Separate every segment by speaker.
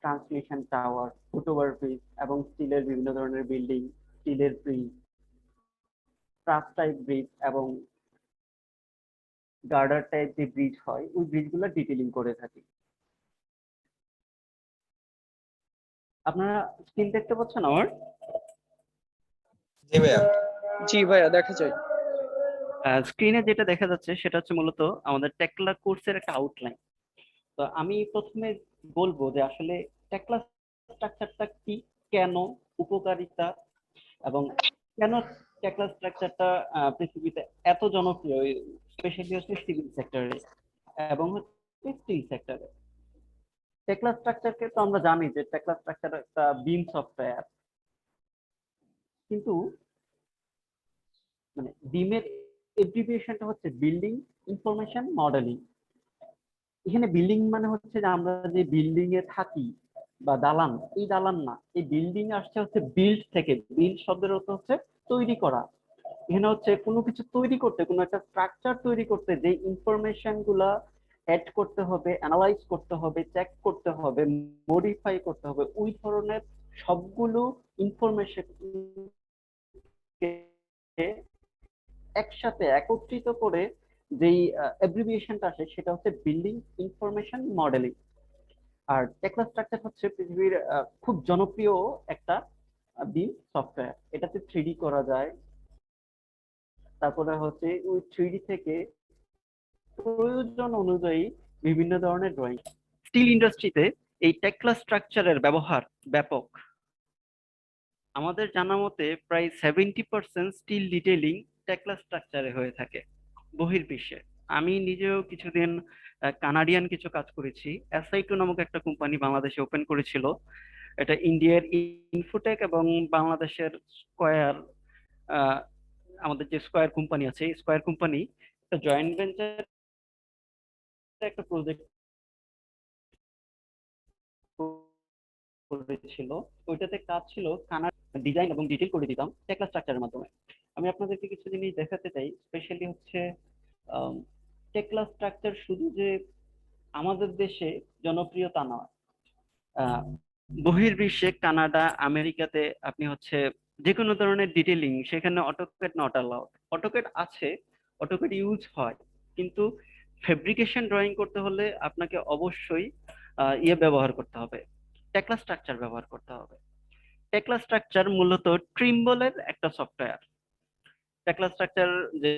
Speaker 1: Transmission tower, foot over bridge এবং স্টিলের বিভিন্ন ধরনের বিল্ডিং, স্টিলের ব্রিজ, ট্রাস টাইপ ব্রিজ এবং গার্ডার টাইপ যে ব্রিজ হয় ওই ব্রিজগুলো ডিটেইলিং করে থাকি। আপনারা স্ক্রিন দেখতে পাচ্ছেন আমার?
Speaker 2: জি ভাইয়া।
Speaker 3: জি ভাইয়া, দেখা যায়।
Speaker 1: স্ক্রিনে যেটা দেখা যাচ্ছে সেটা হচ্ছে মূলত আমাদের টেকলা কোর্সের একটা আউটলাইন। তো আমি প্রথমে বলবো যে আসলে টেকলা স্ট্রাকচারটা কি, কেন, উপকারিতা এবং কেন টেকলা স্ট্রাকচারটা পৃথিবীতে এত জনপ্রিয়, স্পেশালি হচ্ছে সিভিল সেক্টরে এবং হচ্ছে স্টিল সেক্টরে। টেকলা স্ট্রাকচারকে তো আমরা জানি যে টেকলা স্ট্রাকচার একটা বিম সফটওয়্যার, কিন্তু মানে বিমের এব্রিভিয়েশনটা হচ্ছে বিল্ডিং ইনফরমেশন মডেলিং। এখানে বিল্ডিং মানে হচ্ছে যে আমরা যে বিল্ডিং এ থাকি বা দালান, এই দালান না, এই বিল্ডিং আসছে হচ্ছে বিল্ড থেকে। বিল্ড শব্দের অর্থ হচ্ছে তৈরি করা। এখানে হচ্ছে কোনো কিছু তৈরি করতে, কোনো একটা স্ট্রাকচার তৈরি করতে যে ইনফরমেশন গুলা অ্যাড করতে হবে, অ্যানালাইজ করতে হবে, চেক করতে হবে, মডিফাই করতে হবে, ওই ধরনের সবগুলো ইনফরমেশন একসাথে একত্রিত করে যেই অ্যাব্রিভিয়েশনটা আসে সেটা হচ্ছে বিল্ডিং ইনফরমেশন মডেলিং। আর টেকলা স্ট্রাকচার হচ্ছে পৃথিবীর খুব জনপ্রিয় একটা বিম সফটওয়্যার। এটাতে 3D করা যায়, তারপরে হচ্ছে ওই 3D থেকে প্রয়োজন অনুযায়ী বিভিন্ন ধরনের ড্রয়িং। স্টিল ইন্ডাস্ট্রিতে এই টেকলা স্ট্রাকচারের ব্যবহার ব্যাপক। আমাদের জানা মতে প্রায় 70% স্টিল ডিটেইলিং টেকলা স্ট্রাকচারে হয়ে থাকে বহির্বিশ্বে। আমি নিজেও কিছুদিন কানাডিয়ান কিছু কাজ করেছি। এসআই2 নামক একটা কোম্পানি বাংলাদেশে ওপেন করেছিল। এটা ইন্ডিয়ার ইনফোটেক এবং বাংলাদেশের স্কয়ার, আমাদের যে স্কয়ার কোম্পানি আছে, স্কয়ার কোম্পানি একটা জয়েন্ট ভেঞ্চার একটা প্রজেক্ট করেছিল। ওইটাতে কাজ ছিল কানার ডিজাইন এবং ডিটেল করে দিতাম টেকলা স্ট্রাকচারের মাধ্যমে। আমি আপনাদেরকে কিছু জিনিস দেখাতে চাই। স্পেশালি হচ্ছে টেকলা স্ট্রাকচার শুধু যে আমাদের দেশে জনপ্রিয় তা নয়, আহ, বহির্বিশ্বে কানাডা, আমেরিকাতে আপনি হচ্ছে যে কোনো ধরনের ডিটেলিং সেখানে অটোক্যাড নট অ্যালাউড। অটোক্যাড আছে, অটোক্যাড ইউজ হয়, কিন্তু ফেব্রিকেশন ড্রয়িং করতে হলে আপনাকে অবশ্যই ব্যবহার করতে হবে, টেকলা স্ট্রাকচার ব্যবহার করতে হবে। টেকলা স্ট্রাকচার মূলত ট্রিম্বলের একটা সফটওয়্যার। টেকলা স্ট্রাকচার যে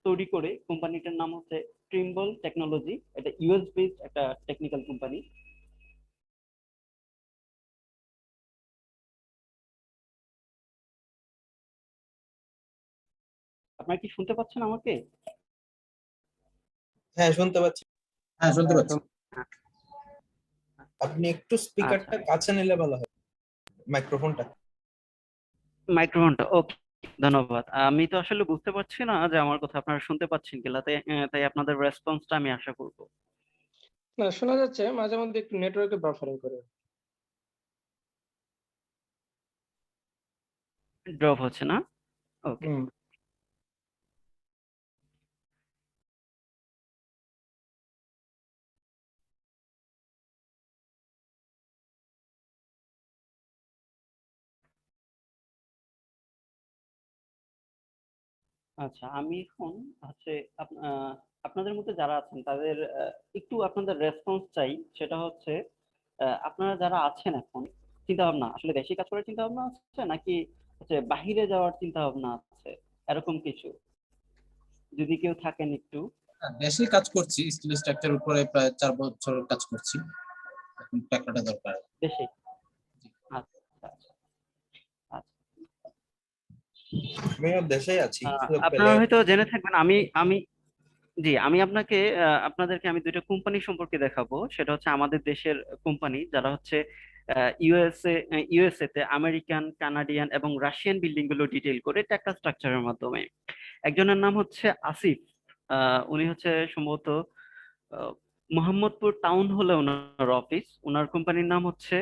Speaker 1: তৈরি করে কোম্পানিটার নাম হচ্ছে ট্রিম্বল টেকনোলজি। এটা ইউএস বেসড একটা টেকনিক্যাল কোম্পানি। আপনারা কি শুনতে পাচ্ছেন আমাকে?
Speaker 2: হ্যাঁ, শুনতে পাচ্ছি।
Speaker 4: হ্যাঁ, শুনতে পাচ্ছি।
Speaker 2: আপনি একটু স্পিকারটা
Speaker 1: আচ্ছা,
Speaker 2: কাছে নিলে ভালো হয়, মাইক্রোফোনটা।
Speaker 1: মাইক্রোফোনটা ওকে। ধন্যবাদ। আমি তো আসলে বুঝতে পারছি না যে আমার কথা আপনারা শুনতে পাচ্ছেন কিনা, তাই তাই আপনাদের রেসপন্সটা আমি আশা করব।
Speaker 3: না, শোনা যাচ্ছে, মাঝে মধ্যে একটু নেটওয়ার্কের বাফারিং করে।
Speaker 1: ড্রপ হচ্ছে না? ওকে।
Speaker 3: হুম।
Speaker 1: আচ্ছা, আমি এখন হচ্ছে আপনাদের মধ্যে যারা আছেন তাদের একটু আপনাদের রেসপন্স চাই। সেটা হচ্ছে আপনারা যারা আছেন এখন, চিন্তা ভাবনা আসলে দেশে কাজ করার চিন্তা ভাবনা আছে নাকি হচ্ছে বাহিরে যাওয়ার চিন্তা ভাবনা আছে, এরকম কিছু যদি কেউ থাকেন একটু।
Speaker 4: হ্যাঁ, দেশে কাজ করছি, স্টিল স্ট্রাকচার উপরে প্রায় 4 বছর কাজ করছি। এখন টাকাটা দরকার।
Speaker 1: দেশে? আচ্ছা আচ্ছা আচ্ছা।
Speaker 2: আমিও দেশেই আছি, সুযোগ পেলে।
Speaker 1: আপনারা হয়তো জেনে থাকবেন, আমি আমি জি, আমি আপনাকে আপনাদেরকে আমি দুইটা কোম্পানি সম্পর্কে দেখাবো। সেটা হচ্ছে আমাদের দেশের কোম্পানি যারা হচ্ছে ইউএসএ তে আমেরিকান, কানাডিয়ান এবং রাশিয়ান বিল্ডিং গুলো ডিটেইল করে টেকলা স্ট্রাকচারের মাধ্যমে। একজনের নাম হচ্ছে আসিফ। উনি হচ্ছে সম্ভবত আহ, মোহাম্মদপুর টাউন হলে ওনার অফিস। ওনার কোম্পানির নাম হচ্ছে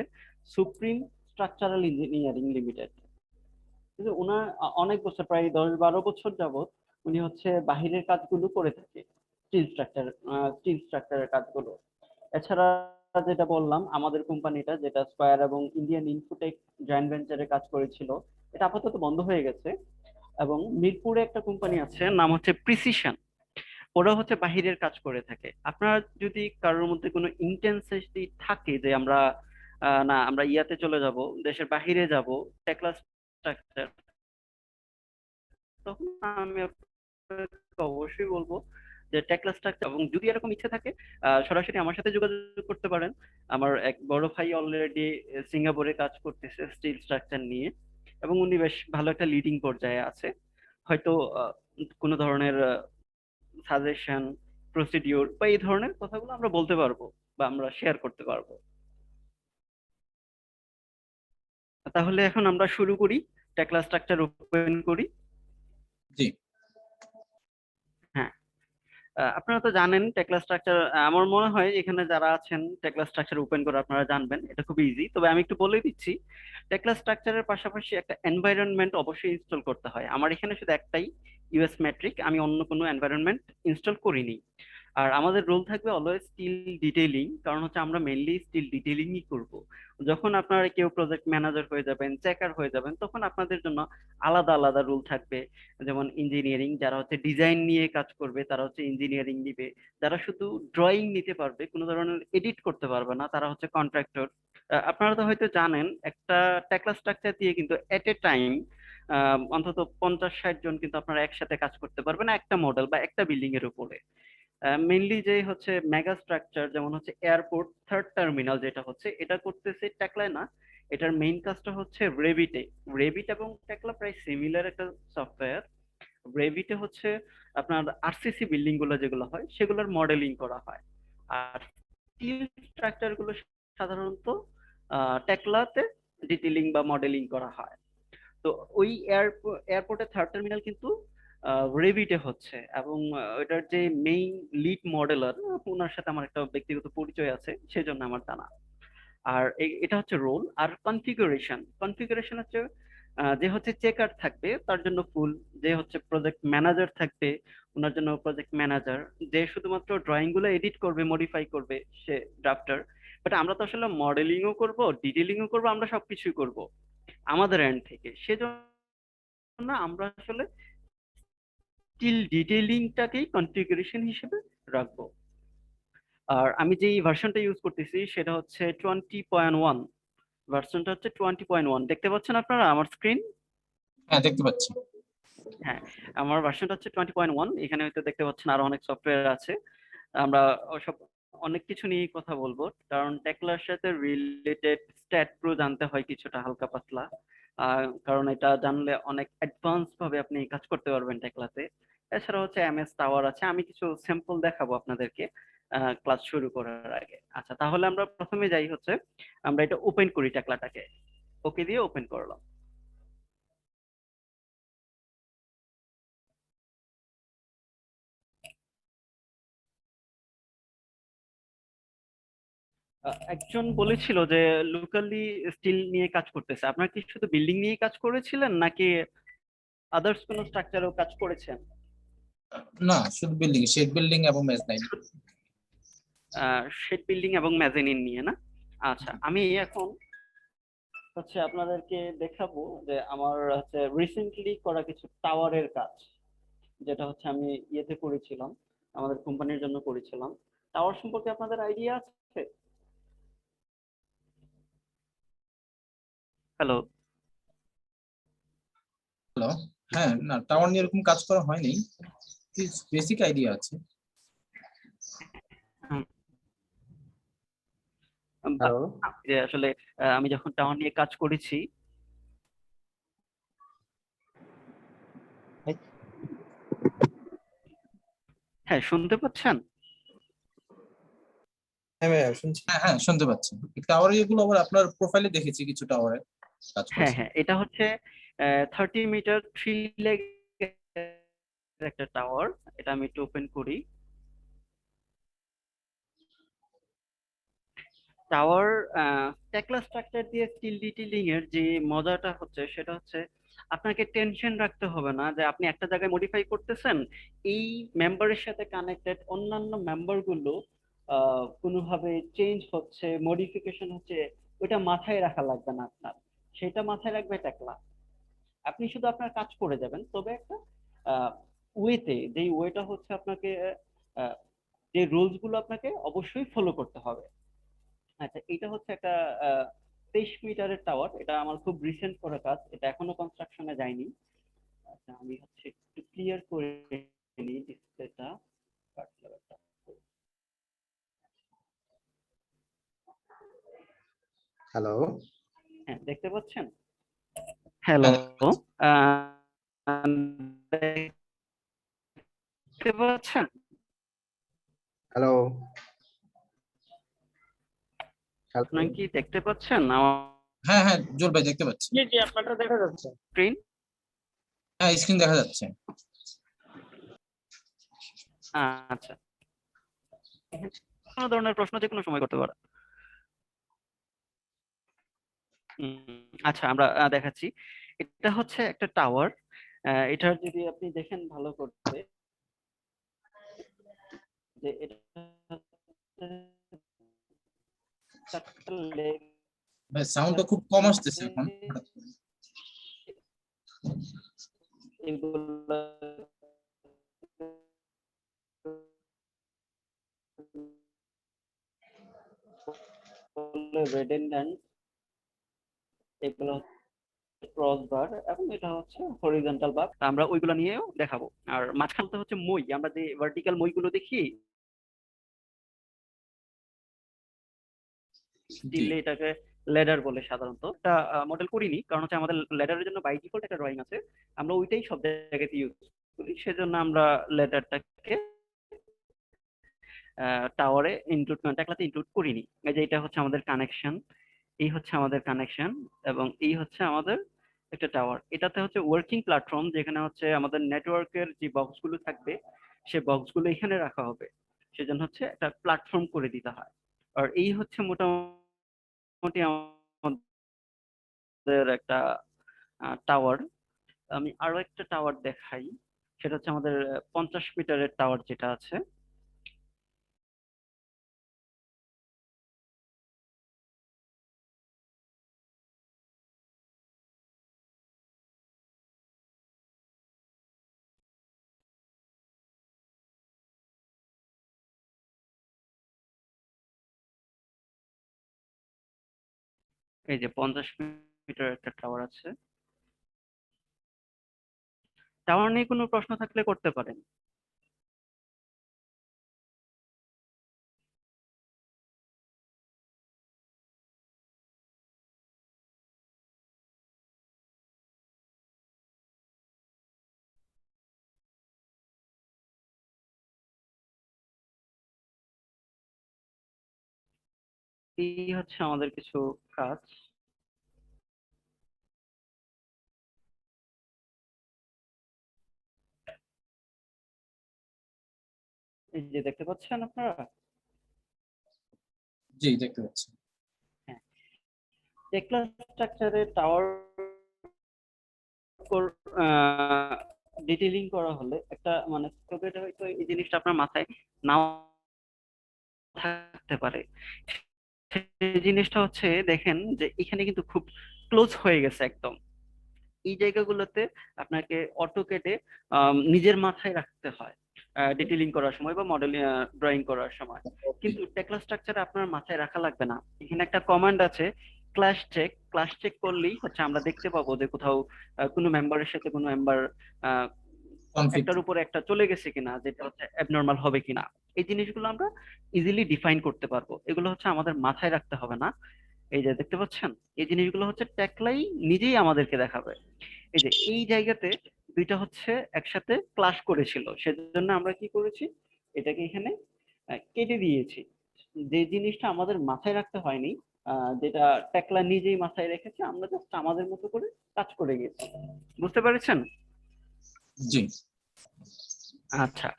Speaker 1: সুপ্রিম স্ট্রাকচারাল ইঞ্জিনিয়ারিং লিমিটেড। কিন্তু ওনার অনেক বছর, প্রায় 10-12 বছর যাবত উনি হচ্ছে বাহিরের কাজগুলো করে থাকে, স্টিল স্ট্রাকচারের কাজগুলো। এছাড়া যেটা বললাম আমাদের কোম্পানিটা যেটা স্কয়ার এবং ইন্ডিয়ান ইনফোটেক জয়েন্ট ভেঞ্চারে কাজ করেছিল, এটা আপাতত বন্ধ হয়ে গেছে। এবং মিরপুরে একটা কোম্পানি আছে, নাম হচ্ছে প্রিসিশন। ওরা হচ্ছে বাহিরের কাজ করে থাকে। আপনার যদি কারোর মধ্যে কোনো ইন্টেন্সিটি থাকে যে আমরা না আমরা ইয়াতে চলে যাব, দেশের বাহিরে যাব, টেকলা স্ট্রাকচার, তখন আমি আপনাকে অবশ্যই বলবো যে টেকলা স্ট্রাকচার। এবং যদি এরকম ইচ্ছে থাকে সরাসরি আমার সাথে যোগাযোগ করতে পারেন। আমার এক বড় ভাই অলরেডি সিঙ্গাপুরে কাজ করতেছে স্টিল স্ট্রাকচার নিয়ে, এবং উনি বেশ ভালো একটা লিডিং পর্যায়ে আছে। হয়তো কোনো ধরনের সাজেশন, প্রসিডিওর বা এই ধরনের কথাগুলো আমরা বলতে পারবো বা আমরা শেয়ার করতে পারবো। তাহলে এখন আমরা শুরু করি, টেকলা স্ট্রাকচার ওপেন করি।
Speaker 4: জি।
Speaker 1: হ্যাঁ, আপনারা তো জানেন টেকলা স্ট্রাকচার। আমার মনে হয় এখানে যারা আছেন টেকলা স্ট্রাকচার ওপেন করে আপনারা জানবেন, এটা খুব ইজি। তবে আমি একটু বলে দিচ্ছি, টেকলা স্ট্রাকচারের পাশাপাশি একটা এনভায়রনমেন্ট অবশ্যই ইনস্টল করতে হয়। আমার এখানে শুধু একটাই ইউএস মেট্রিক, আমি অন্য কোনো এনভায়রনমেন্ট ইনস্টল করিনি। আর আমাদের রোল থাকবে অলওয়েজ স্টিল ডিটেইলিং, কারণ হচ্ছে আমরা মেইনলি স্টিল ডিটেইলিংই করব। যখন আপনারা কেউ প্রজেক্ট ম্যানেজার হয়ে যাবেন, চেকার হয়ে যাবেন, তখন আপনাদের জন্য আলাদা আলাদা রুল থাকবে। যেমন ইঞ্জিনিয়ারিং, যারা হচ্ছে ডিজাইন নিয়ে কাজ করবে তারা হচ্ছে ইঞ্জিনিয়ারিং নিবে। যারা শুধু ড্রয়িং নিতে পারবে, কোনো ধরনের এডিট করতে পারবে না, তারা হচ্ছে কন্ট্রাক্টর। আপনারা তো হয়তো জানেন একটা টেকলা স্ট্রাকচার দিয়ে কিন্তু এট এ টাইম অন্তত 50-60 জন কিন্তু আপনারা একসাথে কাজ করতে পারবেন একটা মডেল বা একটা বিল্ডিং এর উপরে। মেইনলি যে হচ্ছে মেগা স্ট্রাকচার, যেমন হচ্ছে এয়ারপোর্ট থার্ড টার্মিনাল, যেটা হচ্ছে এটা করতেছে টেকলায় না, এটার মেইন কাজটা হচ্ছে রেভিটে। রেভিট এবং টেকলা প্রায় সিমিলার একটা সফটওয়্যার। রেভিটে হচ্ছে আপনার আরসিসি বিল্ডিং গুলো যেগুলো হয় সেগুলোর মডেলিং করা হয়। আর স্টিল স্ট্রাকচার গুলো সাধারণত টেকলাতে ডিটেইলিং বা মডেলিং করা হয়। তো ওই এয়ারপোর্টের থার্ড টার্মিনাল কিন্তু রেভিটে হচ্ছে। এবং ওটার যে মেইন লিড মডেলার, ওনার সাথে আমার একটা ব্যক্তিগত পরিচয় আছে, সেজন্য আমার জানা। আর এটা হচ্ছে রোল। আর কনফিগারেশন, কনফিগারেশন হচ্ছে যে হচ্ছে চেকার থাকবে তার জন্য ফুল, যে হচ্ছে প্রজেক্ট ম্যানেজার থাকবে ওনার জন্য প্রজেক্ট ম্যানেজার, যে শুধুমাত্র ড্রয়িং গুলো এডিট করবে মডিফাই করবে সে ড্রাফটার। বাট আমরা তো আসলে মডেলিংও করব, ডিটেলিংও করব, আমরা সবকিছুই করব আমাদের এন্ড থেকে। সেজন্য আমরা আসলে স্টিল ডিটেইলিংটাকেই কনফিগারেশন হিসেবে রাখবো। আর আমি যেই ভার্সনটা ইউজ করতেছি সেটা হচ্ছে 20.1। ভার্সনটা হচ্ছে 20.1। দেখতে পাচ্ছেন আপনারা আমার স্ক্রিন?
Speaker 4: হ্যাঁ, দেখতে পাচ্ছি।
Speaker 1: হ্যাঁ, আমার ভার্সনটা হচ্ছে 20.1। এখানে হয়তো দেখতে পাচ্ছেন আরো অনেক সফটওয়্যার আছে। আমরা সব অনেক কিছু নিয়ে কথা বলবো, কারণ টেকলার সাথে রিলেটেড স্ট্যাট প্রো জানতে হয় কিছুটা হালকা পাতলা। কারণ এটা জানলে অনেক অ্যাডভান্স ভাবে আপনি কাজ করতে পারবেন টেকলাতে। এছাড়া হচ্ছে এমএস টাওয়ার আছে, আমি কিছু স্যাম্পল দেখাবো আপনাদেরকে ক্লাস শুরু করার আগে। আচ্ছা, তাহলে আমরা প্রথমে যাই হচ্ছে আমরা এটা ওপেন করি টেকলাটাকে। ওকে দিয়ে ওপেন করলাম। একজন বলেছিল যে লোকালি স্টিল নিয়ে কাজ করতেছে। আপনার কি শুধু বিল্ডিং নিয়ে কাজ করেছিলেন নাকি আদার্স কোনো স্ট্রাকচারেও কাজ করেছেন?
Speaker 4: না, শুধু বিল্ডিং, শেড বিল্ডিং এবং মেজনাইন।
Speaker 1: শেড বিল্ডিং এবং মেজানিন নিয়ে না? আচ্ছা, আমি এখন হচ্ছে আপনাদেরকে দেখাবো যে আমার হচ্ছে রিসেন্টলি করা কিছু টাওয়ারের কাজ, যেটা হচ্ছে আমি ইয়েতে করেছিলাম, আমাদের কোম্পানির জন্য করেছিলাম। টাওয়ার সম্পর্কে আপনাদের আইডিয়া আছে? হ্যালো?
Speaker 4: হ্যালো। হ্যাঁ, না, টাওয়ার নিয়ে এরকম কাজ করা হয়নি, বেসিক আইডিয়া আছে।
Speaker 2: হ্যালো।
Speaker 1: যে আসলে আমি যখন টাওয়ার নিয়ে কাজ করেছি। হ্যাঁ, শুনতে পাচ্ছেন?
Speaker 2: হ্যাঁ ভাইয়া শুনছি।
Speaker 4: হ্যাঁ, হ্যাঁ, শুনতে পাচ্ছি। টাওয়ার এগুলো আবার আপনার প্রোফাইলে দেখেছি, কিছু টাওয়ারে কাজ
Speaker 1: হ্যাঁ
Speaker 4: করছে।
Speaker 1: হ্যাঁ, এটা হচ্ছে 30 মিটার 3 লেগ একটা টাওয়ার। এটা আমি একটু ওপেন করি। টাওয়ার টেকলা স্ট্রাকচার দিয়ে স্টিল ডিটেইলিং এর যে মজাটা হচ্ছে সেটা হচ্ছে আপনাকে টেনশন রাখতে হবে না যে আপনি একটা জায়গায় মডিফাই করতেছেন, এই মেম্বারের সাথে কানেক্টেড অন্যান্য মেম্বার গুলো কোনোভাবে চেঞ্জ হচ্ছে, মডিফিকেশন হচ্ছে, ওইটা মাথায় রাখা লাগবে না আপনার, সেটা মাথায় রাখবে টেকলা। আপনি শুধু আপনার কাজ করে যাবেন, তবে একটা ওয়েতে, যেই ওয়েটা হচ্ছে আপনাকে আহ, যে রুলস গুলো আপনাকে অবশ্যই ফলো করতে হবে। আচ্ছা, এটা হচ্ছে একটা 23 মিটারের টাওয়ার। এটা আমার খুব রিসেন্ট করা কাজ, এটা এখনো কনস্ট্রাকশনে যায়নি। আচ্ছা, আমি হচ্ছে একটু ক্লিয়ার করে নিই ডিসপ্লেটা।
Speaker 2: হ্যালো,
Speaker 1: হ্যাঁ, দেখতে পাচ্ছেন? হ্যালো, দেখতে পাচ্ছেন?
Speaker 2: হ্যালো,
Speaker 1: আপনারা
Speaker 2: হ্যালো।
Speaker 1: কি দেখতে পাচ্ছেন আমার
Speaker 4: হ্যাঁ হ্যাঁ জোর ভাই দেখতে পাচ্ছি।
Speaker 3: জি জি, আপনারটা দেখা যাচ্ছে।
Speaker 1: স্ক্রিন?
Speaker 4: হ্যাঁ স্ক্রিন দেখা যাচ্ছে।
Speaker 1: আচ্ছা, কোনো ধরনের প্রশ্ন যে কোনো সময় করতে পারো। আচ্ছা, আমরা দেখাচ্ছি। এটা হচ্ছে একটা টাওয়ার। এটার যদি আপনি দেখেন ভালো করতে, যে এটা হচ্ছে চারটা leg
Speaker 4: ভাই সাউন্ডটা খুব কম আসতেছে
Speaker 1: আছে,
Speaker 4: এখন হঠাৎ করে।
Speaker 1: এগুলা রেডেন্ডেন্ট, এগুলো ক্রস বার, এবং এটা হচ্ছে হরিজন্টাল বার। আমরা ওইগুলো নিয়েও দেখাবো। আর মাঝখানটা হচ্ছে মই, আমরা যে ভার্টিক্যাল মইগুলো দেখি,
Speaker 4: জি
Speaker 1: স্টিলে এটাকে লেডার বলে সাধারণত। এটা মডেল করিনি, কারণ হচ্ছে আমাদের লেডারের জন্য বাই ডিফল্ট একটা ড্রয়িং আছে, আমরা ওইটাই সব জায়গাতে ইউজ করি, সেজন্য আমরা লেডারটাকে টাওয়ারে ইনক্লুড, টেকলাতে ইনক্লুড করিনি। এই যে এটা হচ্ছে আমাদের কানেকশন, এই হচ্ছে আমাদের কানেকশন, এবং এই হচ্ছে আমাদের একটা টাওয়ার। এটাতে হচ্ছে ওয়ার্কিং প্ল্যাটফর্ম, যেখানে হচ্ছে আমাদের নেটওয়ার্কের যে বক্সগুলো থাকবে, সে বক্সগুলো এখানে রাখা হবে, সেজন্য হচ্ছে একটা প্ল্যাটফর্ম করে দিতে হয়। আর এই হচ্ছে মোটামুটি আমাদের একটা টাওয়ার। আমি আরো একটা টাওয়ার দেখাই, সেটা হচ্ছে আমাদের 50 মিটারের টাওয়ার যেটা আছে। এই যে 50 মিটার একটা টাওয়ার আছে। টাওয়ার নিয়ে কোনো প্রশ্ন থাকলে করতে পারেন। এই হচ্ছে আমাদের কিছু কাজ। এই যে দেখতে পাচ্ছেন আপনারা?
Speaker 4: জি দেখতে পাচ্ছি।
Speaker 1: হ্যাঁ, টেকলা স্ট্রাকচারে টাওয়ার ডিটেইলিং করা হলে একটা মানে তোদের হয়তো এই জিনিসটা আপনার মাথায় নাও থাকতে পারে। সেই জিনিসটা হচ্ছে, দেখেন যে এখানে কিন্তু খুব ক্লোজ হয়ে গেছে একদম। এই জায়গাগুলোতে আপনাকে অটোকেটে নিজের মাথায় রাখতে হয় ডিটেইলিং করার সময় বা মডেল ড্রয়িং করার সময়। কিন্তু টেকলা স্ট্রাকচারে আপনার মাথায় রাখা লাগবে না। এখানে একটা কমান্ড আছে, ক্লাশ চেক। ক্লাশ চেক করলেই হচ্ছে আমরা দেখতে পাবো যে কোথাও কোনো মেম্বারের সাথে কোনো মেম্বার
Speaker 4: কনফ্লিক্ট।
Speaker 1: একটার উপরে একটা চলে গেছে কিনা, যেটা হচ্ছে অ্যাবনর্মাল হবে কিনা। এই জিনিসগুলো আমরা ইজিলি ডিফাইন করতে পারবো, এগুলো হচ্ছে আমাদের মাথায় রাখতে হবে না। এই যে দেখতে পাচ্ছেন, এই জিনিসগুলো হচ্ছে টেকলাই নিজেই আমাদেরকে দেখাবে। এই যে এই জায়গাতে দুইটা হচ্ছে একসাথে ক্লাশ করেছিল, সেজন্য আমরা কি করেছি, এটাকে এখানে কেটে দিয়েছি। যে জিনিসটা আমাদের মাথায় রাখতে হয়নি, যেটা টেকলা নিজেই মাথায় রেখেছে, আমরা জাস্ট আমাদের মতো করে কাজ করে গেছি। বুঝতে পেরেছেন?
Speaker 4: জি
Speaker 1: আচ্ছা,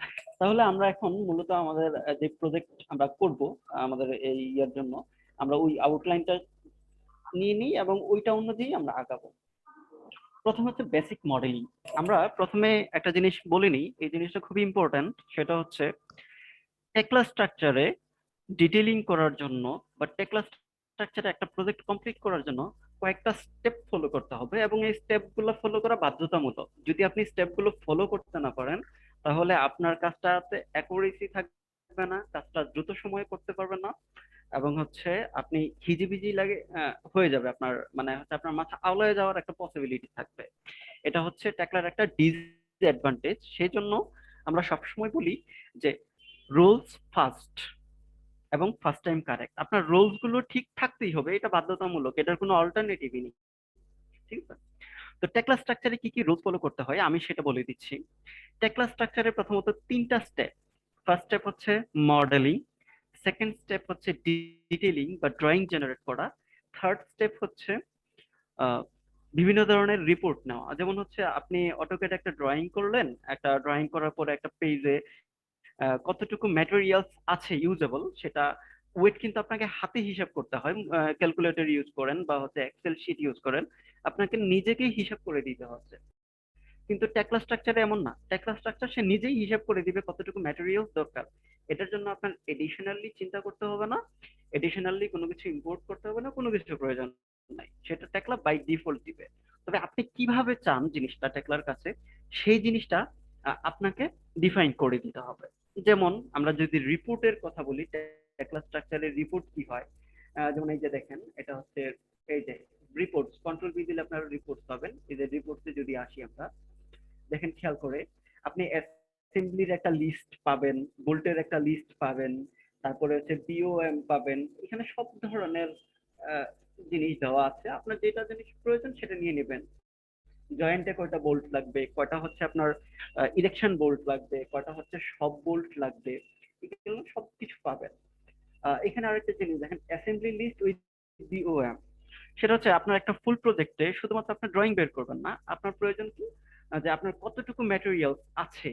Speaker 1: তাহলে আমরা এখন মূলত আমাদের যে প্রজেক্ট আমরা করব আমাদের এই ইয়ার জন্য, আমরা ওই আউটলাইনটা নিয়ে নিই এবং ওইটা অনুযায়ী আমরা আগাবো। প্রথম হচ্ছে বেসিক মডেলিং। আমরা প্রথমে একটা জিনিস বলে নিই, এই জিনিসটা খুবই ইম্পর্ট্যান্ট, সেটা হচ্ছে টেকলা স্ট্রাকচারে ডিটেইলিং করার জন্য বা টেকলা স্ট্রাকচারে একটা প্রজেক্ট কমপ্লিট করার জন্য কয়েকটা স্টেপ ফলো করতে হবে, এবং এই স্টেপগুলো ফলো করা বাধ্যতামূলক। যদি আপনি স্টেপগুলো ফলো করতে না পারেন, তাহলে আপনার কাজটাতে অ্যাকুরেসি থাকবে না, কাজটা দ্রুত সময়ে করতে পারবেন না, এবং হচ্ছে আপনি হিজিবিজি লাগে হয়ে যাবে আপনার, মানে হচ্ছে আপনার মাথা আওলায় যাওয়ার একটা পসিবিলিটি থাকবে। এটা হচ্ছে ট্যাকলার একটা ডিসঅ্যাডভান্টেজ। সেই জন্য আমরা সবসময় বলি যে রুলস ফার্স্ট এবং ফার্স্ট টাইম কারেক্ট। আপনার রুলস গুলো ঠিক থাকতেই হবে, এটা বাধ্যতামূলক, এটার কোনো অল্টারনেটিভই নেই। ঠিক আছে? তো টেকলা স্ট্রাকচারে কি কি রুলস ফলো করতে হয় আমি সেটা বলে দিচ্ছি। টেকলা স্ট্রাকচারে প্রথমত তিনটা স্টেপ। ফার্স্ট স্টেপ হচ্ছে মডেলিং, সেকেন্ড স্টেপ হচ্ছে ডিটেইলিং বা ড্রয়িং জেনারেট করা, থার্ড স্টেপ হচ্ছে আহ, বিভিন্ন ধরনের রিপোর্ট নেওয়া। যেমন হচ্ছে আপনি অটোক্যাড একটা ড্রয়িং করলেন, একটা ড্রয়িং করার পরে একটা পেজে কতটুকু ম্যাটেরিয়ালস আছে ইউজেবল, সেটা ওয়েট কিন্তু আপনাকে হাতে হিসাব করতে হয়। ক্যালকুলেটর ইউজ করেন বা হচ্ছে এক্সেল শিট ইউজ করেন, আপনাকে নিজেকেই হিসাব করে দিতে হচ্ছে। কিন্তু টেকলা স্ট্রাকচারে এমন না, টেকলা স্ট্রাকচার সে নিজেই হিসাব করে দিবে কতটুকু ম্যাটেরিয়ালস দরকার। এটার জন্য আপনার এডিশনালি চিন্তা করতে হবে না, এডিশনালি কোনো কিছু ইম্পোর্ট করতে হবে না, কোনো কিছু প্রয়োজন নাই, সেটা টেকলা বাই ডিফল্ট দিবে। তবে আপনি কিভাবে চান জিনিসটা টেকলার কাছে, সেই জিনিসটা আপনাকে ডিফাইন করে দিতে হবে। যেমন আমরা যদি রিপোর্টের কথা বলি, টেকলা স্ট্রাকচারের রিপোর্ট কি হয়, যেমন এই যে দেখেন, এটা হচ্ছে এই যে রিপোর্টস, কন্ট্রোল বি দিলে আপনারা রিপোর্টস পাবেন। এই যে রিপোর্টসে যদি আসি আমরা, দেখেন খেয়াল করে, আপনি অ্যাসেম্বলির একটা লিস্ট পাবেন, বোল্টের একটা লিস্ট পাবেন, তারপরে হচ্ছে বিওএম পাবেন। এখানে সব ধরনের আহ, জিনিস দেওয়া আছে, আপনার যেটা জিনিস প্রয়োজন সেটা নিয়ে নেবেন। জয়েন্টে কয়টা বোল্ট লাগবে, কয়টা হচ্ছে আপনার ইলেকশন বোল্ট লাগবে, কয়টা হচ্ছে সব বোল্ট লাগবে, এগুলো সবকিছু পাবেন। এখানে আরেকটা জিনিস দেখেন, অ্যাসেম্বলি লিস্ট উইথ বিওএম। সেটা হচ্ছে আপনার একটা ফুল প্রজেক্টে শুধুমাত্র আপনার ড্রয়িং বের করবেন না, আপনার প্রয়োজন কি, যে আপনার কতটুকু ম্যাটেরিয়াল আছে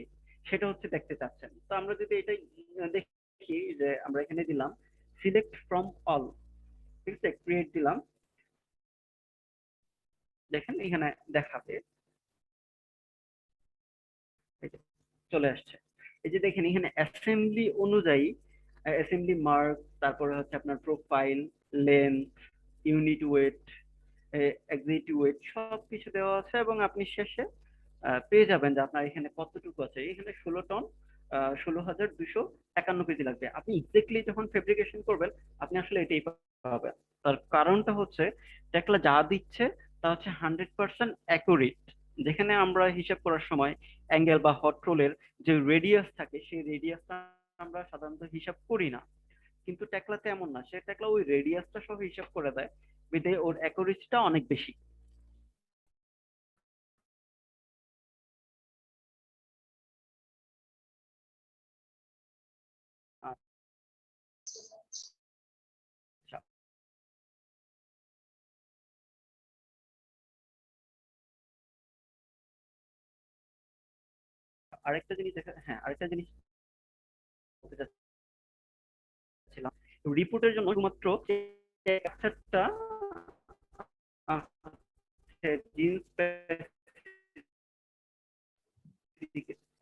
Speaker 1: সেটা হচ্ছে দেখতে চাচ্ছেন। তো আমরা যদি এটাই দেখি, যে আমরা এখানে দিলাম সিলেক্ট ফ্রম অল, ঠিক আছে, ক্রিয়েট দিলাম, দেখেন এখানে দেখাবে, এই যে চলে আসছে। এই যে দেখেন এখানে অ্যাসেম্বলি অনুযায়ী, অ্যাসেম্বলি মার্ক, তারপরে হচ্ছে আপনার profile, length, unit weight, exit weight, সবকিছু দেওয়া আছে, এবং আপনি শেষে পেয়ে যাবেন যে আপনার এখানে কতটুকু আছে। এখানে 16 টন, 16,251 কেজি লাগবে। আপনি এক্স্যাক্টলি যখন ফেব্রিকেশন করবেন, আপনি আসলে এটাই পাবেন। তার কারণটা হচ্ছে টেকলা যা দিচ্ছে তা হচ্ছে 100% অ্যাকুরেট। যেখানে আমরা হিসাব করার সময় অ্যাঙ্গেল বা হট রোলের যে রেডিয়াস থাকে, সেই রেডিয়াসটা আমরা সাধারণত হিসাব করি না, কিন্তু টেকলাতে এমন না, সে টেকলা ওই রেডিয়াসটা সহ হিসাব করে দেয়, বিধায় ওর অ্যাকুরেসিটা অনেক বেশি। আচ্ছা, আরেকটা জিনিস দেখা, হ্যাঁ আরেকটা জিনিস বলতে চাচ্ছিলাম, রিপোর্টের জন্য শুধুমাত্র একটা জিন্স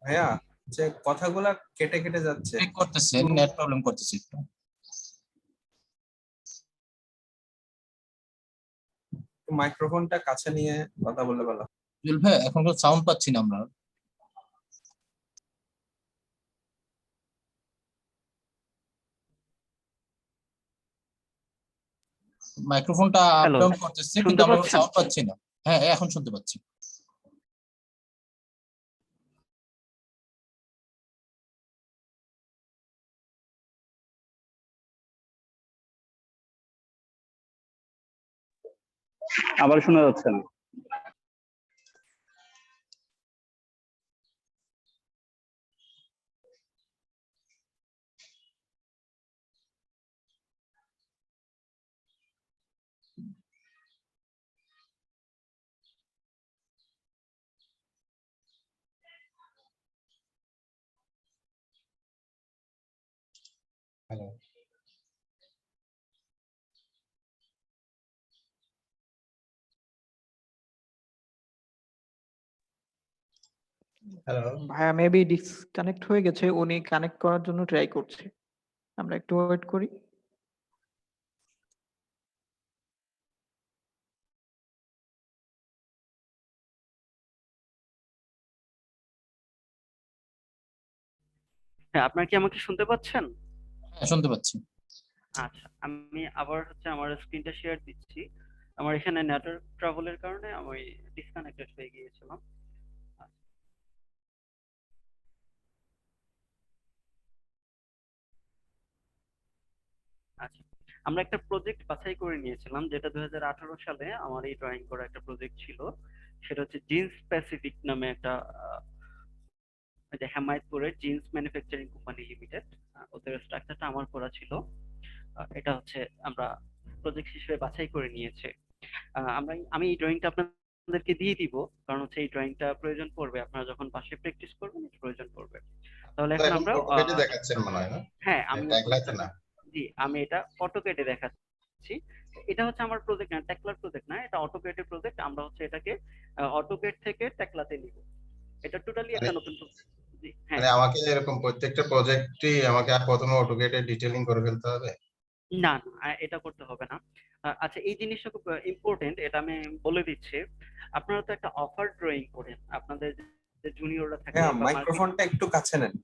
Speaker 2: ভাইয়া, যে কথাগুলা কেটে কেটে যাচ্ছে।
Speaker 4: চেক করতেছে, নেট প্রবলেম করতেছে একটু।
Speaker 2: মাইক্রোফোনটা কাছে নিয়ে কথা বললে ভালো।
Speaker 4: জুয়েল ভাই, এখন কোনো সাউন্ড পাচ্ছি না আমরা। মাইক্রোফোনটা আপ
Speaker 1: হ্যালো,
Speaker 4: ডাউন করতেছে, কিন্তু
Speaker 1: শুনতে
Speaker 4: আমরা কোনো
Speaker 1: পাচ্ছেন?
Speaker 4: সাউন্ড পাচ্ছি না। হ্যাঁ, এখন শুনতে পাচ্ছি।
Speaker 5: আবার শোনা যাচ্ছে না।
Speaker 2: Hello, hello.
Speaker 6: ভাইয়া মেবি ডিসকানেক্ট হয়ে গেছে, উনি কানেক্ট করার জন্য ট্রাই করছে। আমরা একটু ওয়েট করি।
Speaker 1: হ্যাঁ, আপনারা কি আমাকে শুনতে পাচ্ছেন?
Speaker 4: হ্যাঁ, শুনতে পাচ্ছি।
Speaker 1: আচ্ছা, আমি আবার আমার স্ক্রিনটা শেয়ার দিচ্ছি। আমার এখানে নেটওয়ার্ক ট্রাভেলের কারণে আমি ডিসকানেক্টেড হয়ে গিয়েছিলাম। আচ্ছা, আমরা একটা প্রজেক্ট বাছাই করে নিয়েছিলাম, যেটা 2018 সালে আমার এই ড্রয়িং করা একটা প্রজেক্ট ছিল। সেটা হচ্ছে জিন্স প্যাসিফিক নামে একটা যে হেমায়তপুরের জিন্স ম্যানুফ্যাকচারিং কোম্পানি লিমিটেড, ওদের স্ট্রাকচারটা আমার করা ছিল। এটা হচ্ছে আমরা প্রজেক্ট হিসেবে বাছাই করে নিয়েছে। আমি এই ড্রয়িংটা আপনাদেরকে দিয়ে দিব, কারণ হচ্ছে এই ড্রয়িংটা প্রয়োজন পড়বে আপনারা যখন বাসায় প্র্যাকটিস করবেন, এটা প্রয়োজন পড়বে। তাহলে
Speaker 7: তো
Speaker 1: এখন
Speaker 7: এখন
Speaker 1: আমরা
Speaker 7: অটোকেটে দেখাচ্ছেন মনে হয় না?
Speaker 1: হ্যাঁ, আমি
Speaker 7: ট্যাগলাইতে না?
Speaker 1: জি, আমি এটা অটোকেটে দেখাচ্ছি। এটা হচ্ছে আমার প্রজেক্ট না, টেকলার প্রজেক্ট না, এটা অটোকেটের প্রজেক্ট। আমরা হচ্ছে এটাকে অটোকেট থেকে টেকলাতে নিব। এটা টোটালি
Speaker 7: মানে
Speaker 1: একটা নতুন জি হ্যাঁ।
Speaker 7: মানে আমাকে এরকম প্রত্যেকটা প্রজেক্টই আমাকে আর প্রথমে অটোকেটে ডিটেইলিং করে ফেলতে হবে?
Speaker 1: না, এটা করতে হবে না। আচ্ছা, এই জিনিসটা খুব ইম্পর্টেন্ট, এটা আমি বলে দিচ্ছি। আপনারা তো একটা অফার ড্রয়িং করেন, আপনাদের যে জুনিয়ররা থাকে
Speaker 2: হ্যাঁ,
Speaker 1: বা
Speaker 2: মাইক্রোফোনটা একটু কাছে নেন।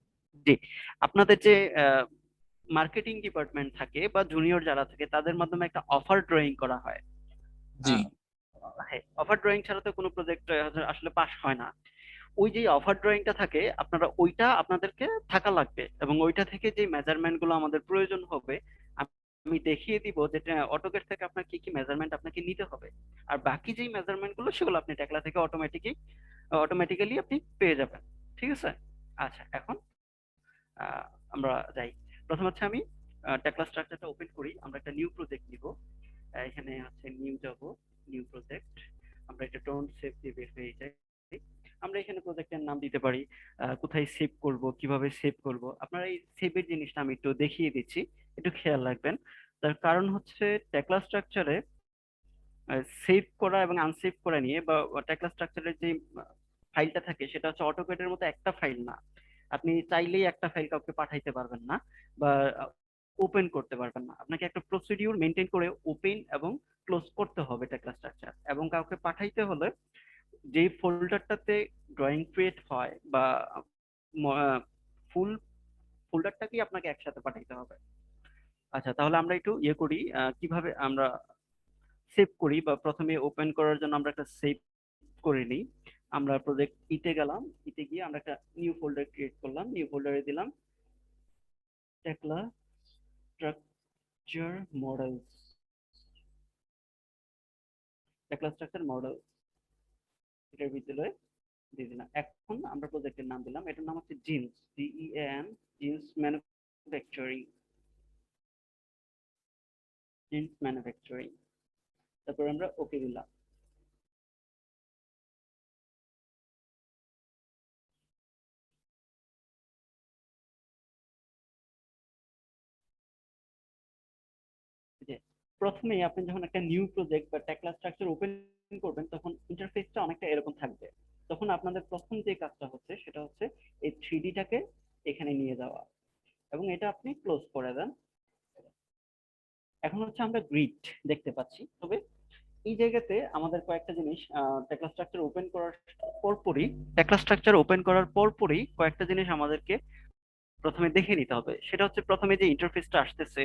Speaker 1: জি, আপনাদের যে মার্কেটিং ডিপার্টমেন্ট থাকে বা জুনিয়র যারা থাকে, তাদের মাধ্যমে একটা অফার ড্রয়িং করা হয়।
Speaker 4: জি।
Speaker 1: হ্যাঁ, অফার ড্রয়িং ছাড়া তো কোনো প্রজেক্ট আসলে পাস হয় না। ওই যে অফার ড্রয়িংটা থাকে, আপনারা ওইটা আপনাদেরকে থাকা লাগবে, এবং ওইটা থেকে যে মেজারমেন্ট গুলো আমাদের প্রয়োজন হবে আমি দেখিয়ে দিব যে অটোকেট থেকে আপনার কি কি মেজারমেন্ট আপনাকে নিতে হবে। আর বাকি যেই মেজারমেন্ট গুলো সেগুলো আপনি টেকলা থেকে অটোমেটিক্যালি আপনি পেয়ে যাবেন। ঠিক আছে? আচ্ছা, এখন আমরা যাই। প্রথম হচ্ছে আমি টেকলা স্ট্রাকচারটা ওপেন করি। আমরা একটা নিউ প্রজেক্ট নিব। এখানে হচ্ছে নিউ যাব, নিউ প্রজেক্ট। আমরা এটা ডোন্ট সেভ দিয়ে বের হয়ে যাই। আমরা এখানে প্রজেক্টের নাম দিতে পারি, কোথায় সেভ করব, কিভাবে সেভ করব। আপনারা এই সেভের জিনিসটা আমি একটু দেখিয়ে দিচ্ছি, একটু খেয়াল রাখবেন। তার কারণ হচ্ছে টেকলা স্ট্রাকচারে সেভ করা এবং আনসেভ করা নিয়ে, বা টেকলা স্ট্রাকচারের যে ফাইলটা থাকে সেটা হচ্ছে অটোকেটের মতো একটা ফাইল না। আপনি চাইলেই একটা ফাইল কাউকে পাঠাইতে পারবেন না, বা ওপেন করতে পারবেন না। আপনাকে একটা প্রসিডিউর মেনটেন করে ওপেন এবং ক্লোজ করতে হবে টেকলা স্ট্রাকচার। এবং কাউকে পাঠাইতে হলে যে ফোল্ডারটাতে ড্রয়িং ক্রিয়েট হয় বা ফুল ফোল্ডারটাকেই আপনাকে একসাথে পাঠাইতে হবে। আচ্ছা, তাহলে আমরা একটু করি, কিভাবে আমরা সেভ করি, বা প্রথমে ওপেন করার জন্য আমরা একটা সেভ করে নিই। আমরা প্রজেক্ট ইতে গেলাম, ইতে গিয়ে আমরা একটা নিউ ফোল্ডার ক্রিয়েট করলাম, নিউ ফোল্ডারে দিলাম টেকলা স্ট্রাকচার মডেলস, টেকলা স্ট্রাকচার মডেল, এটার ভিতরে দিয়ে দিলাম। এখন আমরা প্রজেক্টের নাম দিলাম, এটার নাম হচ্ছে jeans, DEAN, jeans manufacturing, jeans manufacturing. তারপর আমরা ওকে দিলাম। যে প্রথমেই আপনি যখন একটা নিউ প্রজেক্ট বা টেকলা স্ট্রাকচার ওপেন করবেন, তখন ইন্টারফেসটা অনেকটা এরকম থাকবে। তখন আপনাদের প্রথম যে কাজটা হচ্ছে সেটা হচ্ছে এই 3D-টাকে এখানে নিয়ে যাওয়া, এবং এটা আপনি ক্লোজ করে দেন। এখন হচ্ছে আমরা গ্রিড দেখতে পাচ্ছি, তবে এই জায়গাতে আমাদের কয়েকটা জিনিস টেকলা স্ট্রাকচার ওপেন করার পরপরই কয়েকটা জিনিস আমাদেরকে প্রথমে দেখে নিতে হবে। সেটা হচ্ছে প্রথমে যে ইন্টারফেসটা আসতেছে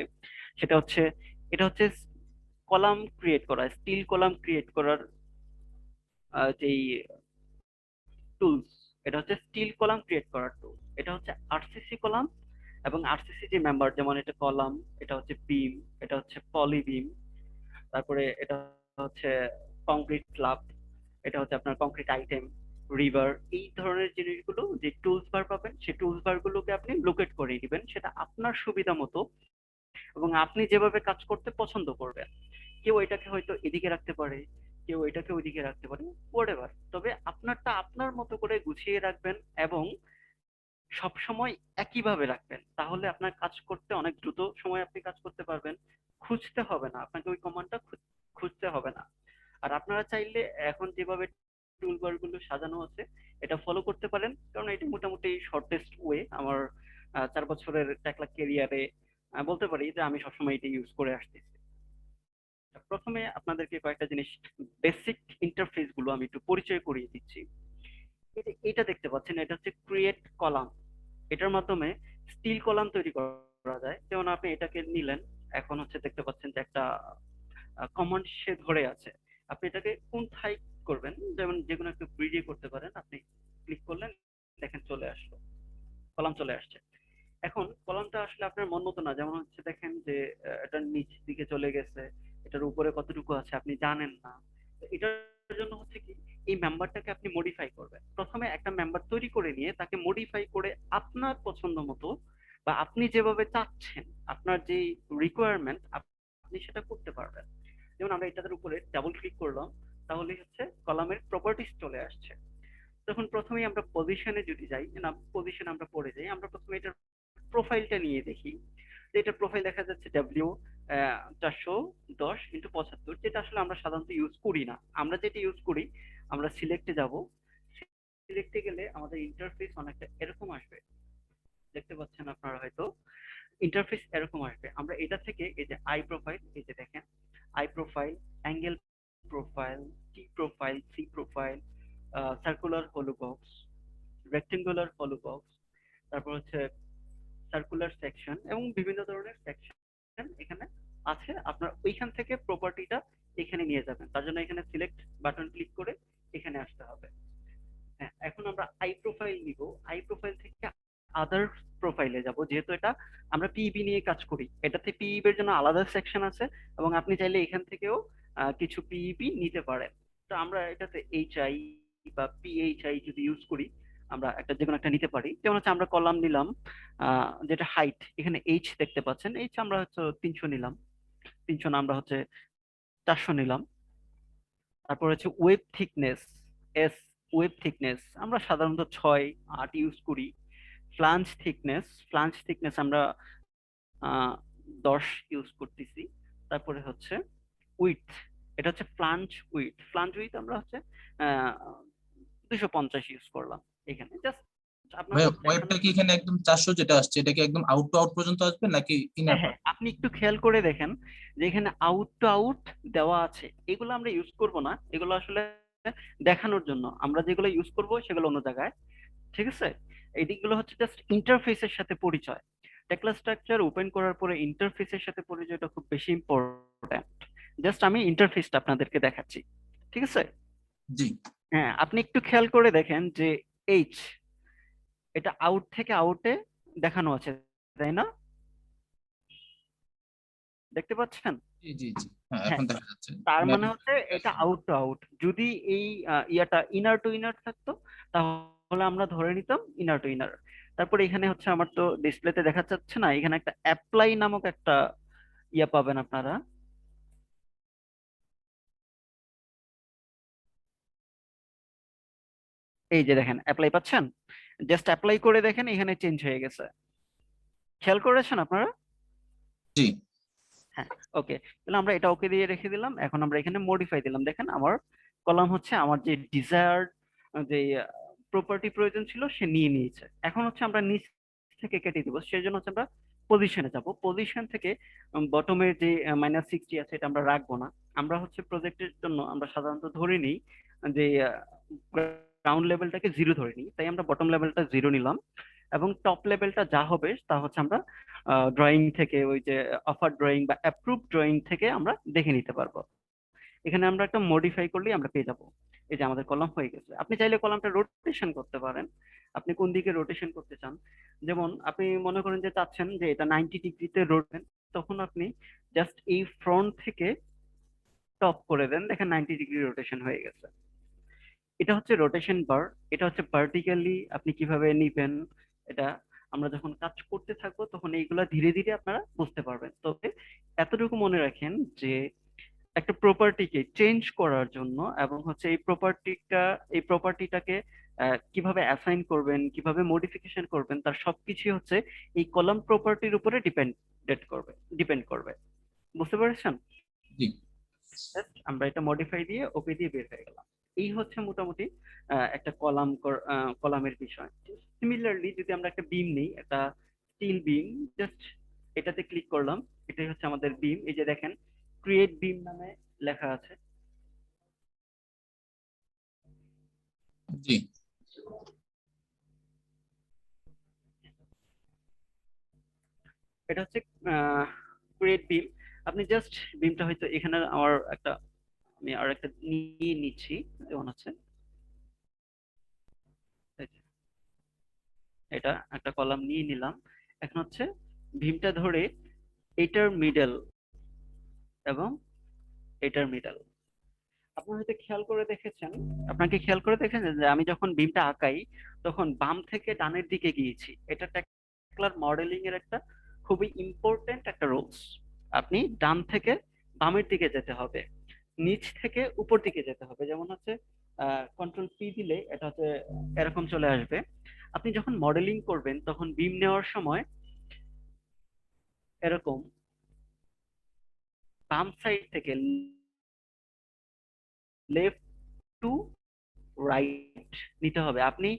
Speaker 1: সেটা হচ্ছে, এটা হচ্ছে কলাম ক্রিয়েট করা, স্টিল কলাম ক্রিয়েট করার যেই টুলস, এটা হচ্ছে স্টিল কলাম ক্রিয়েট করার টুল। এটা হচ্ছে আরসিসি কলাম এবং আরসিসি যে মেম্বার, যেমন এটা কলাম, এটা হচ্ছে বিম, এটা হচ্ছে পলি বিম, তারপরে এটা হচ্ছে কংক্রিট স্ল্যাব, এটা হচ্ছে আপনার কংক্রিট আইটেম, রিভার। এই ধরনের জিনিসগুলো যে টুলস বার পাবেন, সেই টুলস বার গুলোকে আপনি লোকেট করে দিবেন, সেটা আপনার সুবিধা মতো এবং আপনি যেভাবে কাজ করতে পছন্দ করবেন। কেউ এটাকে হয়তো এদিকে রাখতে পারে, কেউ এটাকে ওইদিকে রাখতে পারে, হোয়াটএভার। তবে আপনারটা আপনার মতো করে গুছিয়ে রাখবেন এবং সব সময় একইভাবে রাখবেন, তাহলে আপনার কাজ করতে অনেক দ্রুত সময় আপনি কাজ করতে পারবেন। খুঁজতে হবে না আপনাকে, ওই কমান্ডটা খুঁজতে হবে না। আর আপনারা চাইলে এখন যেভাবে টুলবার গুলো সাজানো আছে এটা ফলো করতে পারেন, কারণ এটা মোটামুটি শর্টেস্ট ওয়ে আমার 4 বছরের টেকলা ক্যারিয়ারে বলতে পারি যে আমি সবসময় এটা ইউজ করে আসতেছি। প্রথমে আপনাদেরকে কয়েকটা জিনিস, বেসিক ইন্টারফেস গুলো আমি একটু পরিচয় করিয়ে দিচ্ছি। এটা দেখতে পাচ্ছেন, এটা হচ্ছে ক্রিয়েট কলাম। এটার মাধ্যমে স্টিল কলাম তৈরি করা যায়। যেমন আপনি এটাকে নিলেন, এখন হচ্ছে দেখতে পাচ্ছেন যে একটা কমান্ড সে ধরে আছে। আপনি এটাকে কোথায় করবেন, যেমন যে কোনো একটা গ্রিডে করতে পারেন। আপনি ক্লিক করলেন, দেখেন চলে আসলো, কলাম চলে আসছে। এখন কলামটা আসলে আপনার মন মতো না, যেমন হচ্ছে দেখেন যে এটার নিচ দিকে চলে গেছে, এটার উপরে কতটুকু আছে আপনি জানেন না। তো এটার জন্য হচ্ছে কি, এই মেম্বারটাকে আপনি মডিফাই করবেন। প্রথমে একটা মেম্বার তৈরি করে নিয়ে তাকে মডিফাই করে আপনার পছন্দ মতো বা আপনি যেভাবে চাচ্ছেন, আপনার যে রিকোয়ারমেন্ট আপনি সেটা করতে পারবেন। যেমন আমরা এটার উপরে ডাবল ক্লিক করলাম, তাহলে হচ্ছে কলামের প্রপার্টিজ চলে আসছে। তখন প্রথমেই আমরা পজিশনে যদি যাই, না পজিশন আমরা পড়ে যাই, আমরা প্রথমে এটার প্রোফাইলটা নিয়ে দেখি। যে এটার প্রোফাইল দেখা যাচ্ছে ডাব্লিউ 410x75, যেটা আসলে আমরা সাধারণত ইউজ করি না। আমরা যেটা ইউজ করি, আমরা সিলেক্টে যাব, সিলেক্টে গেলে আমাদের ইন্টারফেস অনেকটা এরকম আসবে, দেখতে পাচ্ছেন আপনারা হয়তো। ইন্টারফেস এরকম আসবে। আমরা এটা থেকে এই যে আই প্রোফাইল, এই যে দেখেন I profile, angle profile, T profile, C profile, circular হলো বক্স, রেক্টেঙ্গুলার হলো বক্স, তারপর হচ্ছে সার্কুলার সেকশন এবং বিভিন্ন ধরনের সেকশন এখানে আছে। আপনার ওইখান থেকে প্রপার্টিটা এখানে নিয়ে যাবেন। তার জন্য এখানে সিলেক্ট বাটন ক্লিক করে এখানে আসতে হবে। হ্যাঁ, এখন আমরা আই প্রোফাইল নিব। আই প্রোফাইল থেকে আদার প্রোফাইলে যাব। যেহেতু এটা আমরা পিইবি নিয়ে কাজ করি, এটাতে পিইবি এর জন্য আলাদা সেকশন আছে এবং আপনি চাইলে এখান থেকেও কিছু পিইবি নিতে পারেন। তো আমরা এটাতে এইচআই বা পিএইচআই যদি ইউজ করি, আমরা একটা যে কোনো একটা নিতে পারি। যেমন হচ্ছে আমরা কলাম নিলাম, যেটা হাইট, এখানে এইচ দেখতে পাচ্ছেন, এইচ আমরা হচ্ছে 300 নিলাম, 300 না আমরা হচ্ছে 400 নিলাম। তারপর হচ্ছে web thickness, S, web thickness আমরা সাধারণত 6-8 ইউজ করি। ফ্লাঞ্জ থিকনেস আমরা 10 ইউজ করতেছি। তারপরে হচ্ছে উইডথ, এটা হচ্ছে ফ্লাঞ্জ উইথ আমরা হচ্ছে 250 ইউজ করলাম। এখানে জাস্ট আপনার
Speaker 4: ভাই
Speaker 1: হচ্ছে
Speaker 4: ওয়েবটা কি এখানে একদম 400 যেটা আসছে, এটা কি একদম আউট টু আউট পর্যন্ত আসবে নাকি ইনার
Speaker 1: হ্যাঁ হ্যাঁ,
Speaker 4: পার্ট?
Speaker 1: আপনি একটু খেয়াল করে দেখেন যে এখানে আউট টু আউট দেওয়া আছে। এগুলো আমরা ইউজ করব না, এগুলো আসলে দেখানোর জন্য। আমরা যেগুলো ইউজ করব সেগুলো অন্য জায়গায়, ঠিক আছে। এই দিকগুলো হচ্ছে জাস্ট ইন্টারফেসের সাথে পরিচয়। টেকলা স্ট্রাকচার ওপেন করার পরে ইন্টারফেসের সাথে পরিচয়টা খুব বেশি ইম্পর্ট্যান্ট। জাস্ট আমি ইন্টারফেসটা আপনাদেরকে দেখাচ্ছি, ঠিক আছে।
Speaker 4: জি
Speaker 1: হ্যাঁ, আপনি একটু খেয়াল করে দেখেন যে এইচ, এটা আউট থেকে আউটে দেখানো আছে, তাই না? দেখতে পাচ্ছেন?
Speaker 4: জি জি জি, হ্যাঁ
Speaker 1: হ্যাঁ,
Speaker 4: এখন দেখা যাচ্ছে।
Speaker 1: তার
Speaker 4: মানে
Speaker 1: মানে
Speaker 4: এখন
Speaker 1: হচ্ছে এটা আউট টু আউট। যদি এই ইয়াটা ইনার টু ইনার থাকতো, তাহলে আমরা ধরে নিতাম ইনার টু ইনার। তারপরে এখানে হচ্ছে আমার তো ডিসপ্লেতে দেখা যাচ্ছে না, এখানে একটা অ্যাপ্লাই নামক একটা ইয়া পাবেন আপনারা। এই যে দেখেন অ্যাপ্লাই পাচ্ছেন, জাস্ট অ্যাপ্লাই করে দেখেন এখানে চেঞ্জ হয়ে গেছে। খেয়াল করেছেন আপনারা?
Speaker 4: জি
Speaker 1: হ্যাঁ, ওকে। তাহলে আমরা এটা ওকে দিয়ে রেখে দিলাম। এখন আমরা এখানে মডিফাই দিলাম। দেখেন আমার কলাম হচ্ছে আমার যে ডিজায়ার্ড যে প্রপার্টি প্রয়োজন ছিল সে নিয়ে নিয়েছে। এখন হচ্ছে আমরা নিচ থেকে কেটে দিব, সেই জন্য হচ্ছে আমরা পজিশনে যাব। পজিশন থেকে বটমের যে -60 আছে এটা আমরা রাখবো না। আমরা হচ্ছে প্রজেক্টের জন্য আমরা সাধারণত ধরে নিই যে গ্রাউন্ড লেভেলটাকে 0 ধরে নিই, তাই আমরা বটম লেভেলটা 0 নিলাম এবং টপ লেভেলটা যা হবে তা হচ্ছে আমরা ড্রয়িং থেকে, ওই যে অফার ড্রয়িং বা অ্যাপ্রুভ ড্রয়িং থেকে আমরা দেখে নিতে পারবো। এখানে আমরা একটা মডিফাই করলেই আমরা পেয়ে যাব। এই যে আমাদের কলাম হয়ে গেছে। আপনি চাইলে কলামটা রোটেশন করতে পারেন, আপনি কোন দিকে রোটেশন করতে চান। যেমন আপনি মনে করেন যে চাচ্ছেন যে এটা 90 ডিগ্রিতে রোটেন, তখন আপনি জাস্ট এই ফ্রন্ট থেকে টপ করে দেন, দেখেন 90 ডিগ্রি রোটেশন হয়ে গেছে। এটা হচ্ছে রোটেশন বার। এটা হচ্ছে ভার্টিক্যালি আপনি কিভাবে নিবেন, এটা আমরা যখন কাজ করতে থাকবো তখন এইগুলা ধীরে ধীরে আপনারা বুঝতে পারবেন। তবে এতটুকু মনে রাখেন যে একটা প্রপার্টিকে চেঞ্জ করার জন্য এবং হচ্ছে এই প্রপার্টিটাকে কিভাবে অ্যাসাইন করবেন, কিভাবে মডিফিকেশন করবেন, তার সবকিছু হচ্ছে এই কলাম প্রপার্টির উপরে ডিপেন্ড করবে। বুঝতে পেরেছেন?
Speaker 4: জি
Speaker 1: Just আমরা এটা মডিফাই দিয়ে ওকে দিয়ে বের হয়ে গেলাম। এই হচ্ছে মোটামুটি একটা কলামের বিষয়। সিমিলারলি যদি আমরা একটা বিম নেই, একটা স্টিল বিম, জাস্ট এটাতে ক্লিক করলাম, এটাই হচ্ছে আমাদের বিম। এই যে দেখেন ক্রিয়েট বিম নামে লেখা আছে।
Speaker 4: জি।
Speaker 1: এটা হচ্ছে ক্রিয়েট বিম। আপনি জাস্ট বিমটা হয়তো এখানে আমার একটা, আমি আর একটা নিয়ে নিচ্ছি, যেমন হচ্ছে এই যে, এটা একটা কলাম নিয়ে নিলাম। এখন হচ্ছে ভীমটা ধরে এটার মিডল এবং এটার মিডল, আপনার হয়তো খেয়াল করে দেখেছেন, আপনাকে খেয়াল করে দেখেছেন যে আমি যখন ভীমটা আঁকাই তখন বাম থেকে ডানের দিকে গিয়েছি। এটা টেকলার মডেলিং এর একটা খুবই ইম্পর্টেন্ট একটা রুলস। আপনি ডান থেকে বামের দিকে যেতে হবে, নিচ থেকে উপর দিকে যেতে হবে। যেমন হচ্ছে কন্ট্রোল পি দিলে এটা হচ্ছে এরকম চলে আসবে। আপনি যখন মডেলিং করবেন তখন বিম নেওয়ার সময় এরকম বাম সাইড থেকে লেফট টু রাইট নিতে হবে। আপনি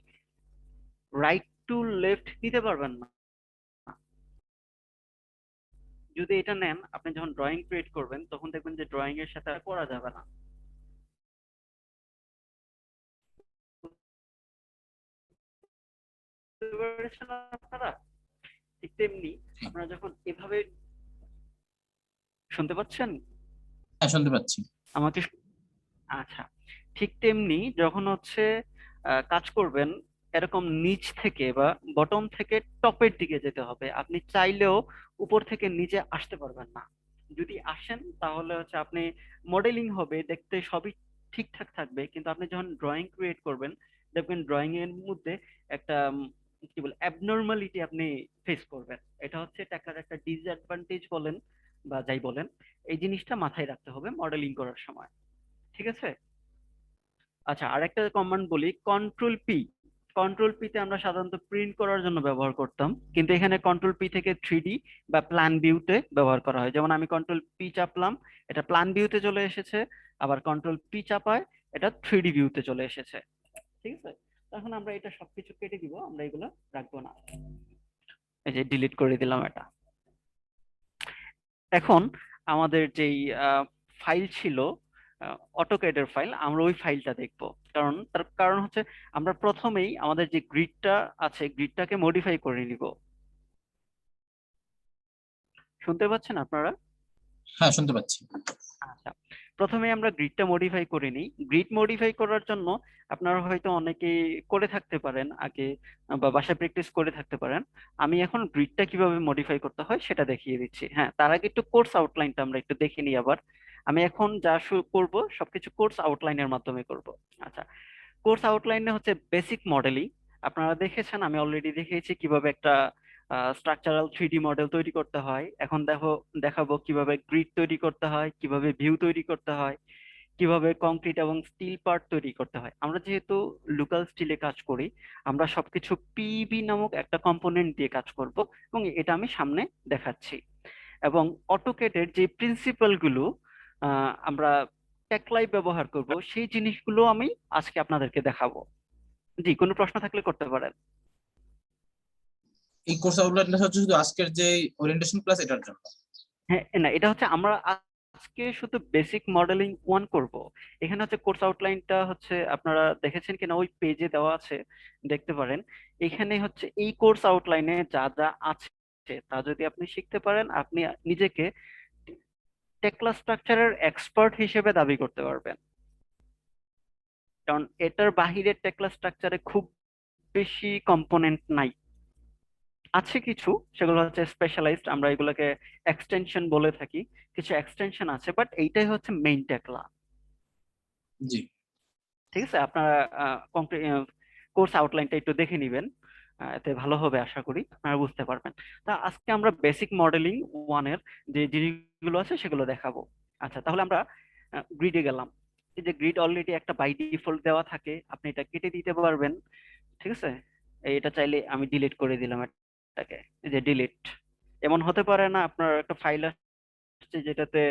Speaker 1: রাইট টু লেফট নিতে পারবেন না। যদি এটা নেন, আপনি যখন ড্রয়িং ক্রিয়েট করবেন তখন দেখবেন যে ড্রয়িং এর সাথে আর করা যাবে না। বুঝতে পেরেছেন আপনারা? ঠিক তেমনি আপনারা যখন এভাবে, শুনতে পাচ্ছেন
Speaker 4: হ্যাঁ, শুনতে পাচ্ছি।
Speaker 1: আমাকে? আচ্ছা, ঠিক তেমনি যখন হচ্ছে কাজ করবেন, এরকম নিচ থেকে বা বটম থেকে টপের দিকে যেতে হবে। আপনি চাইলেও উপর থেকে নিচে আসতে পারবেন না। যদি আসেন তাহলে হচ্ছে আপনি মডেলিং হবে, দেখতে সবই ঠিকঠাক থাকবে, কিন্তু আপনি যখন ড্রয়িং ক্রিয়েট করবেন দেখবেন ড্রয়িং এর মধ্যে একটা কি বলে অ্যাবনর্মালিটি আপনি ফেস করবেন। এটা হচ্ছে টাকার একটা ডিসঅ্যাডভান্টেজ বলেন বা যাই বলেন, এই জিনিসটা মাথায় রাখতে হবে মডেলিং করার সময়। ঠিক আছে? আচ্ছা, আরেকটা কমান্ড বলি, কন্ট্রোল পি। কন্ট্রোল পি তে আমরা সাধারণত প্রিন্ট করার জন্য ব্যবহার করতাম, কিন্তু এখানে কন্ট্রোল পি থেকে 3D বা প্ল্যান ভিউতে ব্যবহার করা হয়। যেমন আমি কন্ট্রোল পি চাপলাম, এটা প্ল্যান ভিউতে চলে এসেছে, আবার কন্ট্রোল পি চাপায় এটা 3D ভিউতে চলে এসেছে। ঠিক আছে? তখন আমরা এটা সবকিছু কেটে দিব, আমরা এগুলো রাখবো না। এই যে ডিলিট করে দিলাম এটা। এখন আমাদের যেই ফাইল ছিল অটোক্যাডের ফাইল, আমরা ওই ফাইলটা দেখব। কারণ তার কারণ হচ্ছে আমরা প্রথমেই আমাদের যে গ্রিডটা আছে গ্রিডটাকে মডিফাই করে নিব। শুনতে পাচ্ছেন আপনারা?
Speaker 4: হ্যাঁ, শুনতে পাচ্ছি।
Speaker 1: আচ্ছা, প্রথমে আমরা গ্রিডটা মডিফাই করে নিই। গ্রিড মডিফাই করার জন্য আপনারা হয়তো অনেকেই করে থাকতে পারেন আগে, বা বাসায় প্র্যাকটিস করে থাকতে পারেন। আমি এখন গ্রিডটা কিভাবে মডিফাই করতে হয় সেটা দেখিয়ে দিচ্ছি। হ্যাঁ, তার আগে একটু কোর্স আউটলাইনটা আমরা একটু দেখে নিই আবার। আমি এখন যা করব সবকিছু কোর্স আউটলাইনের মাধ্যমে করব। আচ্ছা, কোর্স আউটলাইনে হচ্ছে বেসিক মডেলিং। আপনারা দেখেছেন, আমি অলরেডি দেখিয়েছি কিভাবে একটা স্ট্রাকচারাল 3D মডেল তৈরি করতে হয়। এখন দেখাবো কিভাবে গ্রিড তৈরি করতে হয়, কিভাবে ভিউ তৈরি করতে হয়, কিভাবে কংক্রিট এবং স্টিল পার্ট তৈরি করতে হয়। আমরা যেহেতু লোকাল স্টিলে কাজ করি, আমরা সবকিছু পিবি নামক একটা কম্পোনেন্ট দিয়ে কাজ করব, এবং এটা আমি সামনে দেখাচ্ছি। এবং অটোকেটের যে প্রিন্সিপাল গুলো আমরা টেকলাই ব্যবহার করব, সেই জিনিসগুলো আমি আজকে আপনাদেরকে দেখাবো। জি, কোনো প্রশ্ন থাকলে করতে পারেন।
Speaker 4: এই কোর্স আউটলাইনটা হচ্ছে শুধু আজকের যে ওরিয়েন্টেশন ক্লাস এটার জন্য?
Speaker 1: হ্যাঁ, না, এটা হচ্ছে আমরা আজকে শুধু বেসিক মডেলিং 1 করব। এখানে হচ্ছে কোর্স আউটলাইনটা হচ্ছে আপনারা দেখেছেন কিনা ওই পেজে দেওয়া আছে, দেখতে পারেন। এখানে হচ্ছে এই কোর্স আউটলাইনে যা যা আছে তা যদি আপনি শিখতে পারেন, আপনি নিজেকে টেকলা স্ট্রাকচারের এক্সপার্ট হিসেবে দাবি করতে পারবেন। কারণ এটার বাহিরে টেকলা স্ট্রাকচারে খুব বেশি কম্পোনেন্ট নাই, আছে কিছু, সেগুলো হচ্ছে স্পেশালাইজড, আমরা এগুলোকে এক্সটেনশন বলে থাকি। কিছু এক্সটেনশন আছে, বাট এইটাই হচ্ছে মেইন টেকলা।
Speaker 4: জি।
Speaker 1: ঠিক আছে? আপনারা কোর্স আউটলাইনটা একটু দেখে নিবেন, এতে ভালো হবে আশা করি, আপনারা বুঝতে পারবেন। তা আজকে আমরা বেসিক মডেলিং 1 এর যে জিনিসগুলো আছে সেগুলো দেখাবো। আচ্ছা, তাহলে আমরা গ্রিডে গেলাম। এই যে গ্রিড অলরেডি একটা বাই ডিফল্ট দেওয়া থাকে, আপনি এটা কেটে দিতে পারবেন। ঠিক আছে? এটা চাইলে আমি ডিলিট করে দিলাম এটাকে, এই যে ডিলিট। এমন হতে পারে না আপনার একটা ফাইল আসছে যেটাতে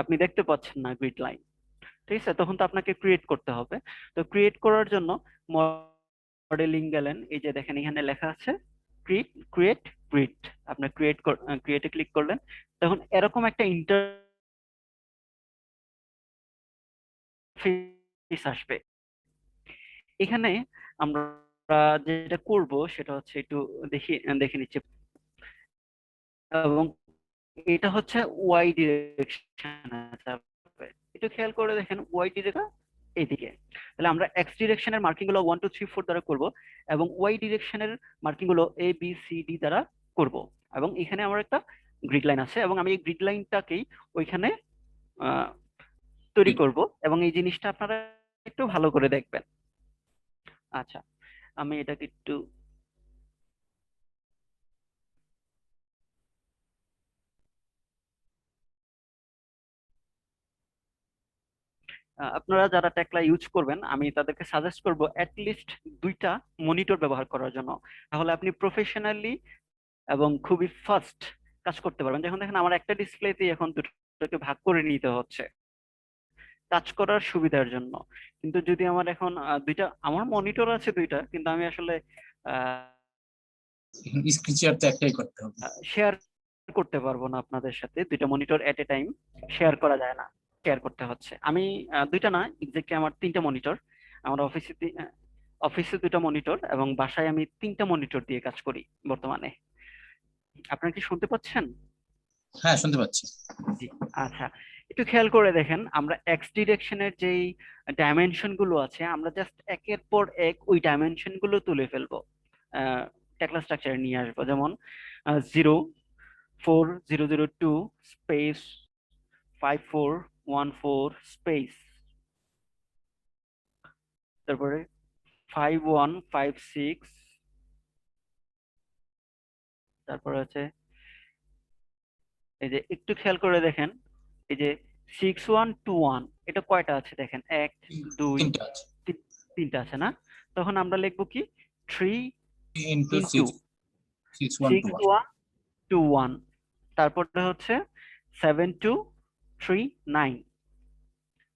Speaker 1: আপনি দেখতে পাচ্ছেন না গ্রিড লাইন। ঠিক আছে? তখন তো আপনাকে ক্রিয়েট করতে হবে। তো ক্রিয়েট করার জন্য মডেলিং গেলেন, এই যে দেখেন এখানে লেখা আছে ক্রিয়েট গ্রিড, আপনার ক্রিয়েটে ক্লিক করলেন, তখন এরকম একটা ইন্টারফেস আসবে। এখানে আমরা যেটা করব সেটা হচ্ছে একটু দেখে নিচ্ছি, এবং এটা হচ্ছে ওয়াই ডিরেকশন, একটু খেয়াল করে দেখেন ওয়াই ডিরেকশন এইদিকে। তাহলে আমরা এক্স ডিরেকশনের মার্কিং গুলো 1 2 3 4 দ্বারা করব, এবং ওয়াই ডিরেকশনের মার্কিং গুলো এ বি সি ডি দ্বারা করব। এবং এখানে আমার একটা গ্রিড লাইন আছে, এবং আমি এই গ্রিড লাইনটাকেই ওইখানে তৈরি করব, এবং এই জিনিসটা আপনারা একটু ভালো করে দেখবেন। আচ্ছা, আমি এটাকে একটু আপনারা যারা টেকলা ইউজ করবেন, আমি তাদেরকে সাজেস্ট করব লিস্ট 2টা মনিটর ব্যবহার করার জন্য। তাহলে আপনি প্রফেশনালি এবং খুবই ফাস্ট কাজ করতে পারবেন। যখন দেখেন আমার একটা ডিসপ্লেতে এখন দুটোকে ভাগ করে নিতে হচ্ছে কাজ করার সুবিধার জন্য। কিন্তু যদি আমার এখন আমার মনিটর আছে 2টা, কিন্তু আমি আসলে
Speaker 4: স্ক্রিন শেয়ার তো একটাই করতে হবে।
Speaker 1: শেয়ার করতে পারবো না আপনাদের সাথে, 2টা মনিটর এট এ টাইম শেয়ার করা যায় না, শেয়ার করতে হচ্ছে। আমি 2টা না, এক্স্যাক্টলি আমার 3টা মনিটর। আমার অফিসে 2টা মনিটর, এবং বাসায় আমি 3টা মনিটর দিয়ে কাজ করি বর্তমানে। আপনারা কি শুনতে পাচ্ছেন?
Speaker 4: হ্যাঁ, শুনতে পাচ্ছি।
Speaker 1: জি। আচ্ছা, একটু খেয়াল করে দেখেন, আমরা এক্স ডিরেকশনের যেই ডাইমেনশন গুলো আছে, আমরা জাস্ট একের পর এক ওই ডাইমেনশন গুলো তুলে ফেলবো, টেকলা স্ট্রাকচারে নিয়ে আসবো। যেমন 0 4 0 0 2 স্পেস 5 4 1 4 স্পেস, তারপরে 5 1 5 6, তারপরে আছে এই যে একটু খেয়াল করে দেখেন, এই যে 6 1 2 1, এটা কয়টা আছে দেখেন, 1 2
Speaker 4: তিনটা আছে
Speaker 1: 3টা আছে না? তখন আমরা লিখবো কি 3
Speaker 4: ইনটু
Speaker 1: ইন্টু
Speaker 4: 6 1
Speaker 1: 6
Speaker 4: 2
Speaker 1: 1 2 1, তারপরটা হচ্ছে 7 2 3 9,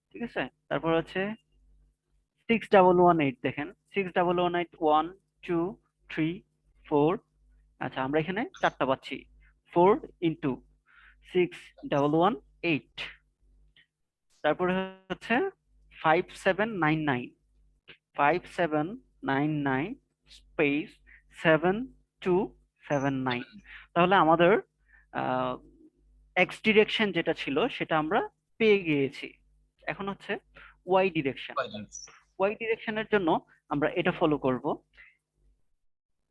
Speaker 1: ঠিক আছে? তারপর হচ্ছে 6 1 1 8, দেখেন 6 1 1 8 1 2 3 4। আচ্ছা, আমরা এখানে 4টা পাচ্ছি, 4 ইন্টু 6 1 1 8। তারপরে হচ্ছে 5 7 9 9, 5 7 9 9 স্পেস 7 2 7 9। তাহলে আমাদের এক্স ডিরেকশন যেটা ছিল সেটা আমরা পেয়ে গিয়েছি। এখন হচ্ছে ওয়াই ডিরেকশন। ওয়াই ডিরেকশনের জন্য আমরা এটা ফলো করব,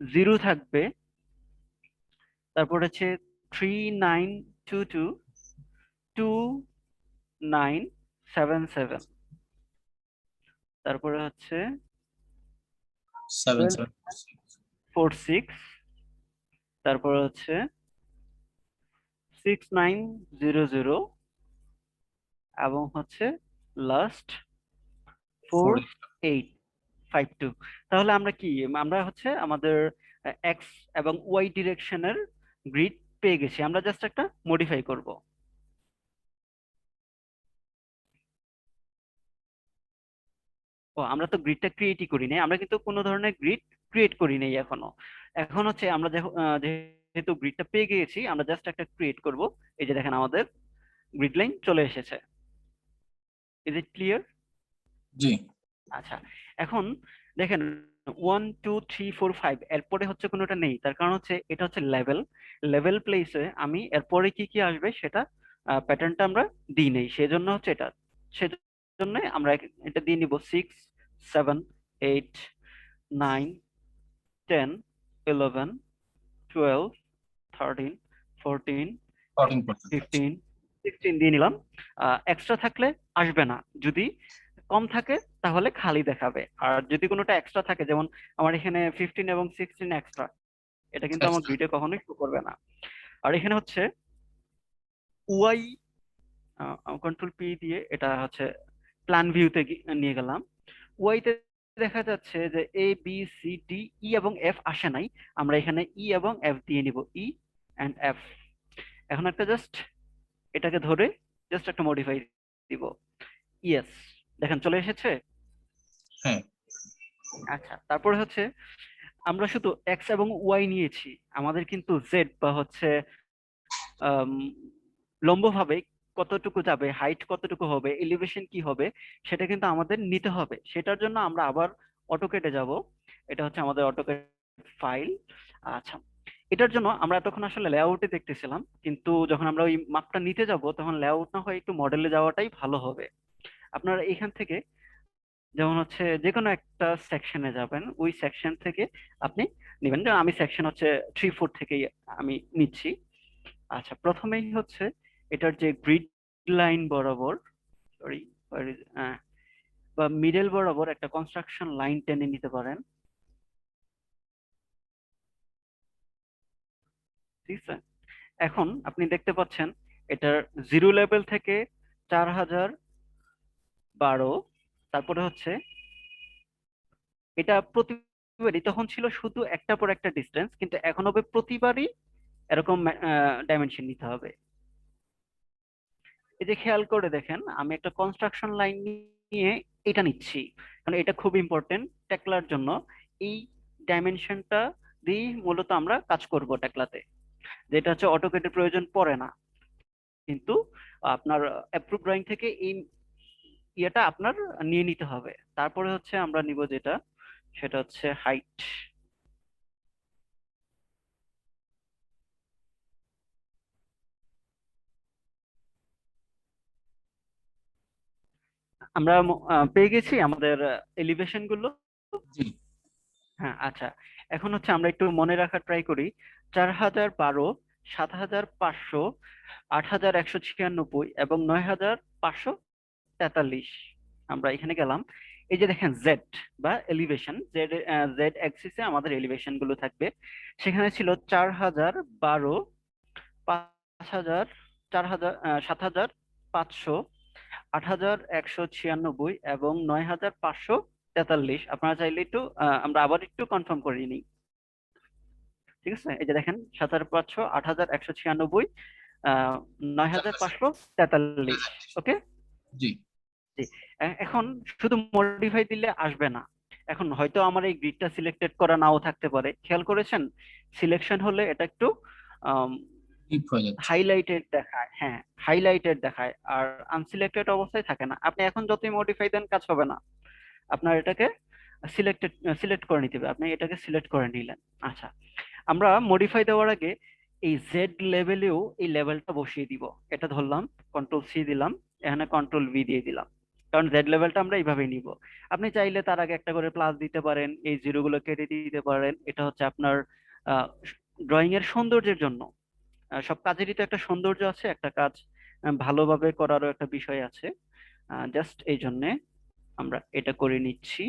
Speaker 1: 0 থাকবে, তারপর হচ্ছে 3 9 2 2 2 9 7 7, তারপরে হচ্ছে
Speaker 4: 7 7
Speaker 1: 4 6, তারপর হচ্ছে 6 9 0 0, এবং হচ্ছে লাস্ট 4 8 5 2। তাহলে আমরা হচ্ছে আমাদের এক্স এবং ওয়াই ডিরেকশনের গ্রিড পেয়ে গেছি। আমরা জাস্ট একটা মডিফাই করব। ও, আমরা তো গ্রিডটা ক্রিয়েটই করি নাই, আমরা কিন্তু কোনো ধরনের গ্রিড ক্রিয়েট করি নাই এখনো। এখন হচ্ছে আমরা যেহেতু গ্রিডটা পেয়ে গিয়েছি, আমরা জাস্ট একটা ক্রিয়েট করব। এই যে দেখেন আমাদের গ্রিড লাইন চলে এসেছে। Is it clear?
Speaker 4: জি।
Speaker 1: আচ্ছা, এখন দেখেন 1 2 3 4 5 এরপরে হচ্ছে কোনোটা নেই, তার কারণ হচ্ছে এটা হচ্ছে লেভেল প্লেসে আমি এরপরে কি কি আসবে সেটা প্যাটার্নটা আমরা দিই নেই, সেজন্য হচ্ছে এটা, সেজন্য আমরা এটা দিয়ে নিব 6 7 8 9 10 11 12 13 14
Speaker 4: 14 পর্যন্ত
Speaker 1: 15 16 দিয়ে নিলাম। এক্সট্রা থাকলে আসবে না, যদি কম থাকে তাহলে খালি দেখাবে। আর যদি কোনোটা এক্সট্রা থাকে, যেমন আমার এখানে 15 এবং 16 এক্সট্রা, এটা কিন্তু আমার গ্রিডে কখনোই শো করবে না। আর এখানে হচ্ছে ওয়াই, কন্ট্রোল পি দিয়ে এটা হচ্ছে প্ল্যান ভিউতে নিয়ে গেলাম। ওয়াইতে দেখা যাচ্ছে যে A B C D E এবং এফ আসে নাই, আমরা এখানে ই এবং এফ দিয়ে নিব, ই এন্ড এফ। এখন একটা জাস্ট এটাকে ধরে জাস্ট একটা মডিফাই দিব, ইয়েস, দেখেন চলে এসেছে।
Speaker 4: হ্যাঁ।
Speaker 1: আচ্ছা, তারপরে হচ্ছে আমরা শুধু এক্স এবং ওয়াই নিয়েছি, আমাদের কিন্তু জেড বা হচ্ছে আম, লম্বভাবে কতটুকু যাবে, হাইট কতটুকু হবে, এলিভেশন কি হবে, সেটা কিন্তু আমাদের নিতে হবে। সেটার জন্য আমরা আবার অটোকেটে যাব। এটা হচ্ছে আমাদের অটোকেট ফাইল। আচ্ছা, এটার জন্য আমরা এতক্ষণ আসলে লেআউটে দেখতেছিলাম, কিন্তু যখন আমরা ওই মাপটা নিতে যাব তখন লেআউট না হয় একটু মডেলে যাওয়াটাই ভালো হবে। আপনারা এখান থেকে যেমন হচ্ছে যে কোনো একটা সেকশনে যাবেন, ওই সেকশন থেকে আপনি নেবেন। যেমন আমি সেকশন হচ্ছে 3-4 থেকেই আমি নিচ্ছি। আচ্ছা, প্রথমেই হচ্ছে এটার যে গ্রিড লাইন বরাবর, সরি, বা মিডল বরাবর একটা কনস্ট্রাকশন লাইন টেনে নিতে পারেন, ঠিক আছে? এখন আপনি দেখতে পাচ্ছেন এটার জিরো লেভেল থেকে 4012, তারপরে হচ্ছে এটা প্রতিবারই তখন ছিল শুধু একটা পর একটা ডিস্টেন্স, কিন্তু এখন হবে প্রতিবারই এরকম ডাইমেনশন নিতে হবে। এই যে খেয়াল করে দেখেন, আমি একটা কনস্ট্রাকশন লাইন নিয়ে এটা নিচ্ছি, কারণ এটা খুব ইম্পর্টেন্ট টেকলার জন্য। এই ডাইমেনশনটা দিয়ে মূলত আমরা কাজ করব টেকলাতে, যেটা হচ্ছে অটোকেটের প্রয়োজন পড়ে না। কিন্তু আপনার অ্যাপ্রুভ ড্রয়িং থেকে এই ইয়েটা আপনার নিয়ে নিতে হবে। তারপরে হচ্ছে আমরা নিব যেটা, সেটা হচ্ছে হাইট। আমরা পেয়ে গেছি আমাদের এলিভেশন গুলো।
Speaker 4: জি।
Speaker 1: হ্যাঁ, আচ্ছা, এখন হচ্ছে আমরা একটু মনে রাখার ট্রাই করি। 4012, 7500, 8196 এবং 9543। আমরা এখানে গেলাম। এই যে দেখেন জেড বা এলিভেশন, জেড জেড অ্যাক্সিসে আমাদের এলিভেশন গুলো থাকবে। সেখানে ছিল 4012, 5000, 4000, 7500, 8196 এবং 9543। আপনারা চাইলে একটু আমরা আবার একটু কনফার্ম করে নিই, ঠিক আছে? এই যে দেখেন 7500, 8196, 9543। ওকে,
Speaker 4: জি।
Speaker 1: জি। এখন শুধু মডিফাই দিলে আসবে না। এখন হয়তো আমার এই গ্রিডটা সিলেক্টেড করা নাও থাকতে পারে, খেয়াল করেছেন? সিলেকশন হলে এটা একটু
Speaker 4: ডিপ হয়ে যাচ্ছে।
Speaker 1: হাইলাইটেড দেখায়, হ্যাঁ, হাইলাইটেড দেখায়, আর আনসিলেক্টেড অবস্থায় থাকে না। আপনি এখন যতই মডিফাই দেন কাজ হবে না। আপনার এটাকে সিলেক্ট করে নিতে হবে। আপনি এটাকে সিলেক্ট করে নিলেন। আচ্ছা, আমরা মডিফাই দেওয়ার আগে এই জেড লেভেলেও এই লেভেলটা বসিয়ে দিব। এটা ধরলাম, কন্ট্রোল সি দিলাম, এখানে কন্ট্রোল ভি দিয়ে দিলাম, কারণ জেড লেভেলটা আমরা এইভাবেই নিব। আপনি চাইলে তার আগে একটা করে প্লাস দিতে পারেন, এই জিরো গুলো কেটে দিতে পারেন। এটা হচ্ছে আপনার ড্রয়িং এর সৌন্দর্যের জন্য। সব কাজেরই তো একটা সৌন্দর্য আছে, একটা কাজ ভালোভাবে করারও একটা বিষয় আছে। জাস্ট এই জন্যে আমরা এটা করে নিচ্ছি।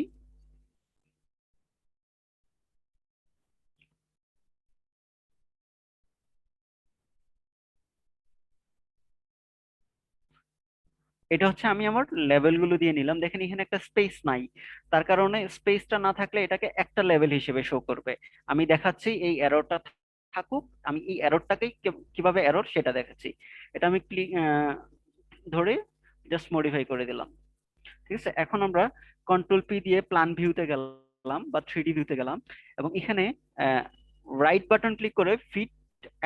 Speaker 1: এটা হচ্ছে আমি আমার লেভেল গুলো দিয়ে নিলাম। দেখেন এখানে একটা স্পেস নাই, তার কারণে স্পেসটা না থাকলে এটাকে একটা লেভেল হিসেবে শো করবে। আমি দেখাচ্ছি এই এররটা থাকুক, আমি এই এররটাকেই কিভাবে এরর সেটা দেখাচ্ছি। এটা আমি ক্লিক ধরে জাস্ট মডিফাই করে দিলাম, ঠিক আছে? এখন আমরা কন্ট্রোল পি দিয়ে প্ল্যান ভিউতে গেলাম বা 3D ভিউতে গেলাম, এবং এখানে রাইট বাটন ক্লিক করে fit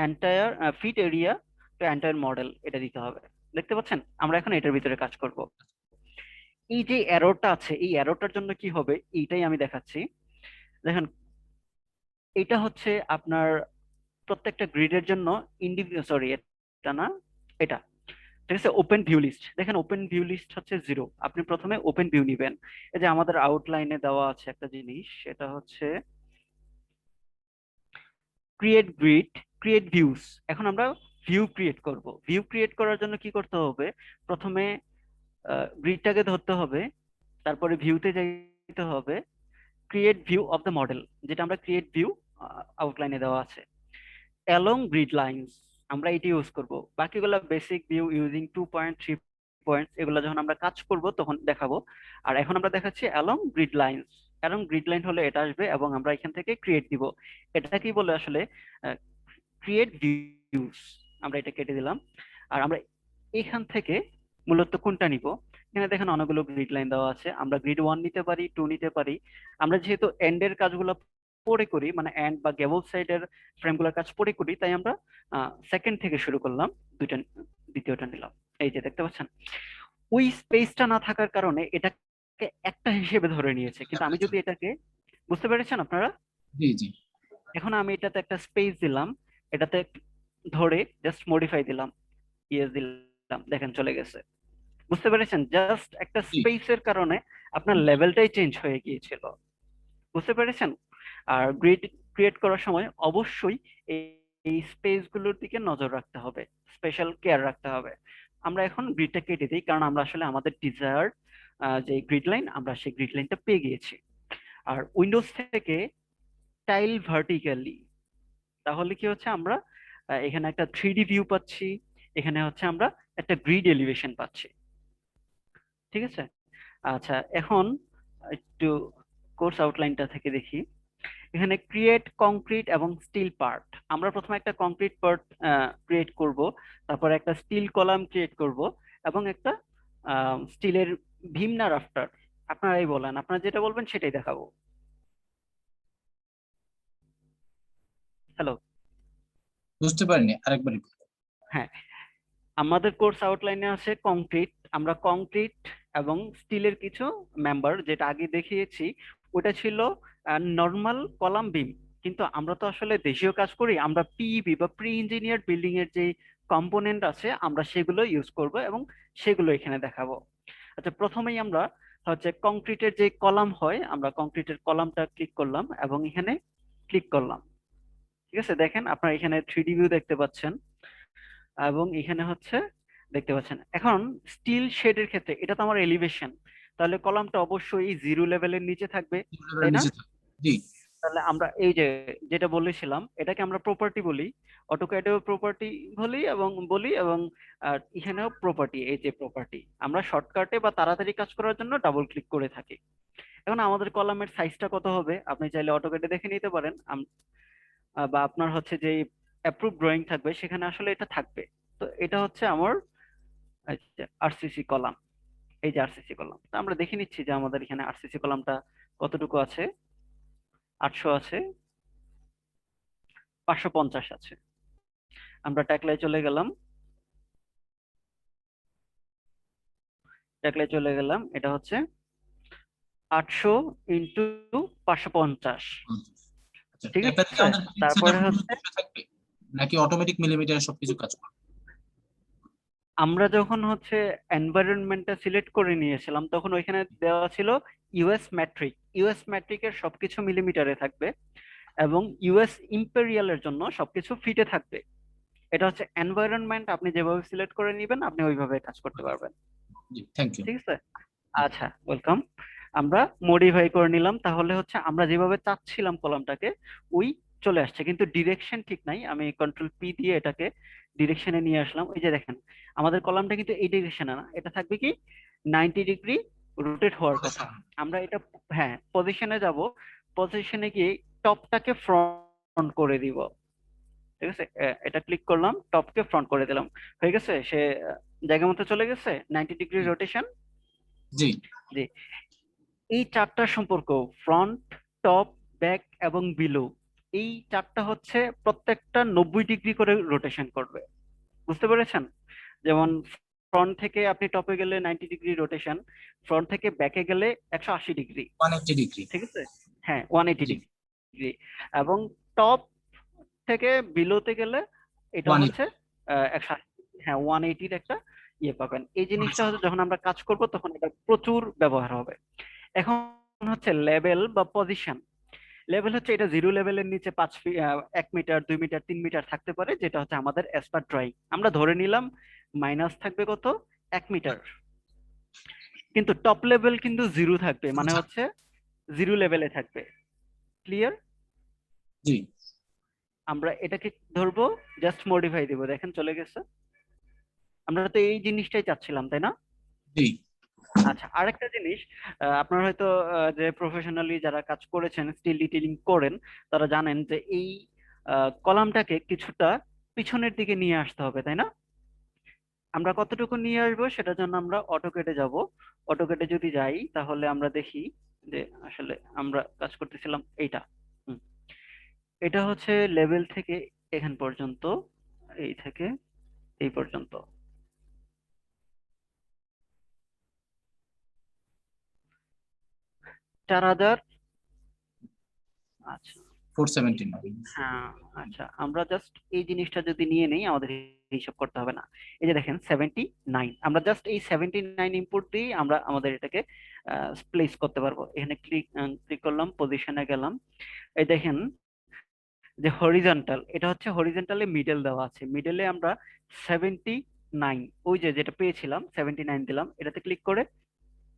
Speaker 1: entire, fit area to entire model, এটা দিতে হবে। দেখতে পাচ্ছেন? আমরা এখন এটার ভিতরে কাজ করব। এই যে এররটা আছে, এই এররটার জন্য কি হবে এইটাই আমি দেখাচ্ছি। দেখেন, এটা হচ্ছে আপনার প্রত্যেকটা গ্রিডের জন্য ইন্ডিভিজুয়াল, সরি এটা না, এটা, ঠিক আছে? ওপেন ভিউ লিস্ট, দেখেন ওপেন ভিউ লিস্ট হচ্ছে 0। আপনি প্রথমে ওপেন ভিউ নিবেন। এই যে আমাদের আউটলাইনে দেওয়া আছে একটা জিনিস, সেটা হচ্ছে ক্রিয়েট গ্রিড, ক্রিয়েট ভিউস। এখন আমরা ভিউ ক্রিয়েট করব। ভিউ ক্রিয়েট করার জন্য কি করতে হবে? প্রথমে গ্রিডটাকে ধরতে হবে, তারপরে ভিউতে যাইতে হবে, create view of the model, যেটা আমরা ক্রিয়েট ভিউ আউটলাইনে দেওয়া আছে, অ্যালং গ্রিড লাইনস, আমরা এটি ইউজ করব। বাকিগুলো বেসিক ভিউ ইউজিং 2.3 পয়েন্টস, এগুলো যখন আমরা কাজ করব তখন দেখাবো। আর এখন আমরা দেখাচ্ছি along grid lines. Along grid line হলে এটা আসবে, এবং আমরা এখান থেকে ক্রিয়েট দিব। এটা কি বলে আসলে? Create views. আমরা এটা কেটে দিলাম। আর আমরা এখান থেকে মূলত কোনটা নিব? এখানে দেখেন অনেকগুলো গ্রিড লাইন দেওয়া আছে, আমরা গ্রিড 1 নিতে পারি, 2 নিতে পারি। আমরা যেহেতু এন্ডের কাজগুলো পরে করি, মানে এন্ড বা গেবল সাইডের ফ্রেমগুলোর কাজ পরে করি, তাই আমরা সেকেন্ড থেকে শুরু করলাম, দ্বিতীয়টা নিলাম। এই যে দেখতে পাচ্ছেন, ওই স্পেসটা না থাকার কারণে এটাকে একটা হিসেবে ধরে নিয়েছে, কিন্তু আমি যদি এটাকে, বুঝতে পেরেছেন আপনারা?
Speaker 4: জি জি
Speaker 1: এখন আমি এটাতে একটা স্পেস দিলাম, এটাতে ধরে জাস্ট মডিফাই দিলাম, ইয়েস দিলাম, দেখেন চলে গেছে। বুঝতে পেরেছেন? জাস্ট একটা
Speaker 4: জি
Speaker 1: স্পেসের কারণে আপনার লেভেলটাই চেঞ্জ হয়ে গিয়েছিল। বুঝতে পেরেছেন? আর গ্রিড ক্রিয়েট করার সময় অবশ্যই এই এই স্পেস গুলোর দিকে নজর রাখতে হবে, স্পেশাল কেয়ার রাখতে হবে। আমরা এখন গ্রিডটা কেটে দিই, কারণ আমরা আসলে আমাদের ডিজায়ার্ড যে গ্রিড লাইন, আমরা সেই গ্রিড লাইনটা পেয়ে গিয়েছি। আর উইন্ডোজ থেকে টাইল ভার্টিক্যালি, তাহলে কি হচ্ছে, আমরা এখানে একটা 3D ভিউ পাচ্ছি, এখানে হচ্ছে আমরা একটা গ্রিড এলিভেশন পাচ্ছি। ঠিক আছে? আচ্ছা, এখন একটু কোর্স আউটলাইনটা থেকে দেখি। এখানে ক্রিয়েট কংক্রিট এবং স্টিল পার্ট, আমরা প্রথমে একটা কংক্রিট পার্ট ক্রিয়েট করব, তারপর একটা স্টিল কলাম ক্রিয়েট করব, এবং একটা স্টিলের ভীম না রাফটার, আপনারাই বলেন, আপনারা যেটা বলবেন সেটাই দেখাবো। হ্যালো?
Speaker 4: বুঝতে পারিনি, আরেকবার বলুন।
Speaker 1: হ্যাঁ, আমাদের কোর্স আউটলাইনে আছে কংক্রিট, আমরা কংক্রিট এবং স্টিলের কিছু মেম্বার, যেটা আগে দেখিয়েছি ওটা ছিল নর্মাল কলাম বিম, কিন্তু আমরা তো আসলে দেশীয় কাজ করি, আমরা পিইবি বা প্রি ইঞ্জিনিয়ার্ড বিল্ডিং এর যে কম্পোনেন্ট আছে আমরা সেগুলো ইউজ করব এবং সেগুলো এখানে দেখাবো। আচ্ছা, প্রথমেই আমরা হচ্ছে কংক্রিটের যে কলাম হয়, আমরা কংক্রিটের কলামটা ক্লিক করলাম এবং এখানে ক্লিক করলাম। ঠিক আছে, দেখেন আপনারা এখানে 3D ভিউ দেখতে পাচ্ছেন, এবং এখানে হচ্ছে দেখতে পাচ্ছেন। এখন স্টিল শেডের ক্ষেত্রে এটা তো আমার এলিভেশন, তাহলে কলামটা অবশ্যই জিরো লেভেলের নিচে থাকবে, তাই না?
Speaker 4: নিচে থাক। জি
Speaker 1: তাহলে আমরা এই যে যেটা বলেছিলাম এটাকে আমরা প্রপার্টি বলি, অটোক্যাডেও প্রপার্টি বলি এবং এখানেও প্রপার্টি, এই যে প্রপার্টি আমরা শর্টকাটে বা তাড়াতাড়ি কাজ করার জন্য ডাবল ক্লিক করে থাকি। এখন আমাদের কলামের সাইজটা কত হবে আপনি চাইলে অটোক্যাডে দেখে নিতে পারেন, বা আপনার হচ্ছে যে অ্যাপ্রুভ ড্রয়িং থাকবে সেখানে আসলে এটা থাকবে। তো এটা হচ্ছে আমার আরসিসি কলাম, এই যে আরসিসি কলাম। তো আমরা দেখে নিচ্ছি যে আমাদের এখানে আরসিসি কলামটা কতটুকু আছে, 800 আছে, 550 আছে। আমরা ট্যাগলায় চলে গেলাম, ট্যাগলায় চলে গেলাম, এটা হচ্ছে 800 ইন্টু 550।
Speaker 4: আচ্ছা,
Speaker 1: ঠিক
Speaker 4: ট্যাগটা কি
Speaker 1: আছে,
Speaker 4: আমাদের পিক্সেলে
Speaker 1: তারপরে হচ্ছে
Speaker 4: থাকবে নাকি অটোমেটিক মিলিমিটারে সবকিছু কাজ করবে?
Speaker 1: আমরা যখন হচ্ছে এনভায়রনমেন্টটা সিলেক্ট করে নিয়েছিলাম তখন ওইখানে দেওয়া ছিল ইউএস ম্যাট্রিক, ইউএস ম্যাট্রিকের সবকিছু মিলিমিটারে থাকবে এবং ইউএস ইম্পেরিয়ালের জন্য সবকিছু ফিটে থাকবে। এটা হচ্ছে এনভায়রনমেন্ট, আপনি যেভাবে সিলেক্ট করে নেবেন আপনি ওইভাবে কাজ করতে পারবেন।
Speaker 4: জি থ্যাংক ইউ।
Speaker 1: ঠিক আছে, আচ্ছা ওয়েলকাম। আমরা মডিফাই করে নিলাম, তাহলে হচ্ছে আমরা যেভাবে চাচ্ছিলাম কলামটাকে ওই চলে আসছে, কিন্তু ডিরেকশন ঠিক নাই। আমি কন্ট্রোল পি দিয়ে এটাকে ডিরেকশনে নিয়ে আসলাম। ওই যে দেখেন আমাদের কলামটা কিন্তু এই ডিরেকশনে না, এটা থাকবে কি 90 ডিগ্রি রোটেট হওয়ার কথা। আমরা এটা, হ্যাঁ, পজিশনে যাব, পজিশনে গিয়ে টপটাকে ফ্রন্ট করে দিব। ঠিক আছে, এটা ক্লিক করলাম, টপকে ফ্রন্ট করে দিলাম, হয়ে গেছে, সে জায়গা মতো চলে গেছে, 90 ডিগ্রি রোটেশন।
Speaker 4: জি
Speaker 1: জি, এই চারটা সম্পর্ক, ফ্রন্ট, টপ, ব্যাক এবং বিলো, এই চারটা হচ্ছে প্রত্যেকটা 90 ডিগ্রি করে রোটেশন করবে। বুঝতে পেরেছেন? যেমন ফ্রন্ট থেকে আপনি টপে গেলে 90 ডিগ্রি রোটেশন, ফ্রন্ট থেকে ব্যাকে গেলে 180 ডিগ্রি।
Speaker 4: 180 ডিগ্রি।
Speaker 1: ঠিক আছে, হ্যাঁ 180
Speaker 4: জি
Speaker 1: ডিগ্রি। এবং টপ থেকে বিলোতে গেলে এটা
Speaker 4: 180
Speaker 1: হচ্ছে 180, হ্যাঁ 180-র একটা ইয়ে পাবেন। এই জিনিসটা হচ্ছে যখন আমরা কাজ করব তখন এটা প্রচুর ব্যবহার হবে। এখন হচ্ছে লেভেল বা পজিশন। লেভেল হচ্ছে এটা জিরো লেভেলের নিচে 1 মিটার, 2 মিটার, 3 মিটার থাকতে পারে, যেটা হচ্ছে আমাদের অ্যাজ পার ড্রয়িং। আমরা ধরে নিলাম মাইনাস থাকবে কত, 1 মিটার। কিন্তু টপ লেভেল কিন্তু জিরো থাকবে, মানে হচ্ছে জিরো লেভেলে থাকবে। ক্লিয়ার?
Speaker 4: জি
Speaker 1: আমরা এটাকে ধরবো, জাস্ট মডিফাই দিব, দেখেন চলে গেছে। আমরা তো এই জিনিসটাই চাচ্ছিলাম, তাই না?
Speaker 4: জি
Speaker 1: আচ্ছা, আরেকটা জিনিস, আপনারা হয়তো যে প্রফেশনালি যারা কাজ করেছেন, স্টিল ডিটেইলিং করেন, তারা জানেন যে এই কলামটাকে কিছুটা পিছনের দিকে নিয়ে আসতে হবে, তাই না? আমরা কতটুকু নিয়ে আসবো সেটার জন্য আমরা অটোকেটে যাব। অটোকেটে যদি যাই তাহলে আমরা দেখি যে আসলে আমরা কাজ করতেছিলাম এইটা। হুম, এটা হচ্ছে লেভেল থেকে এখান পর্যন্ত, এই থেকে এই পর্যন্ত। 4000। আচ্ছা,
Speaker 4: 479।
Speaker 1: হ্যাঁ, আচ্ছা, আমরা জাস্ট এই জিনিসটা যদি নিয়ে নেই আমাদের হিসাব করতে হবে না। এই যে দেখেন 79, আমরা জাস্ট এই 79 ইনপুট দিয়ে আমরা আমাদের এটাকে প্লেস করতে পারবো। এখানে ক্লিক করলাম, পজিশনে গেলাম, এই দেখেন যে হরিজন্টাল, এটা হচ্ছে হরিজন্টালে মিডল দেওয়া আছে, মিডলে আমরা 79, ওই যে যেটা পেয়েছিলাম 79 দিলাম, এটাতে ক্লিক করে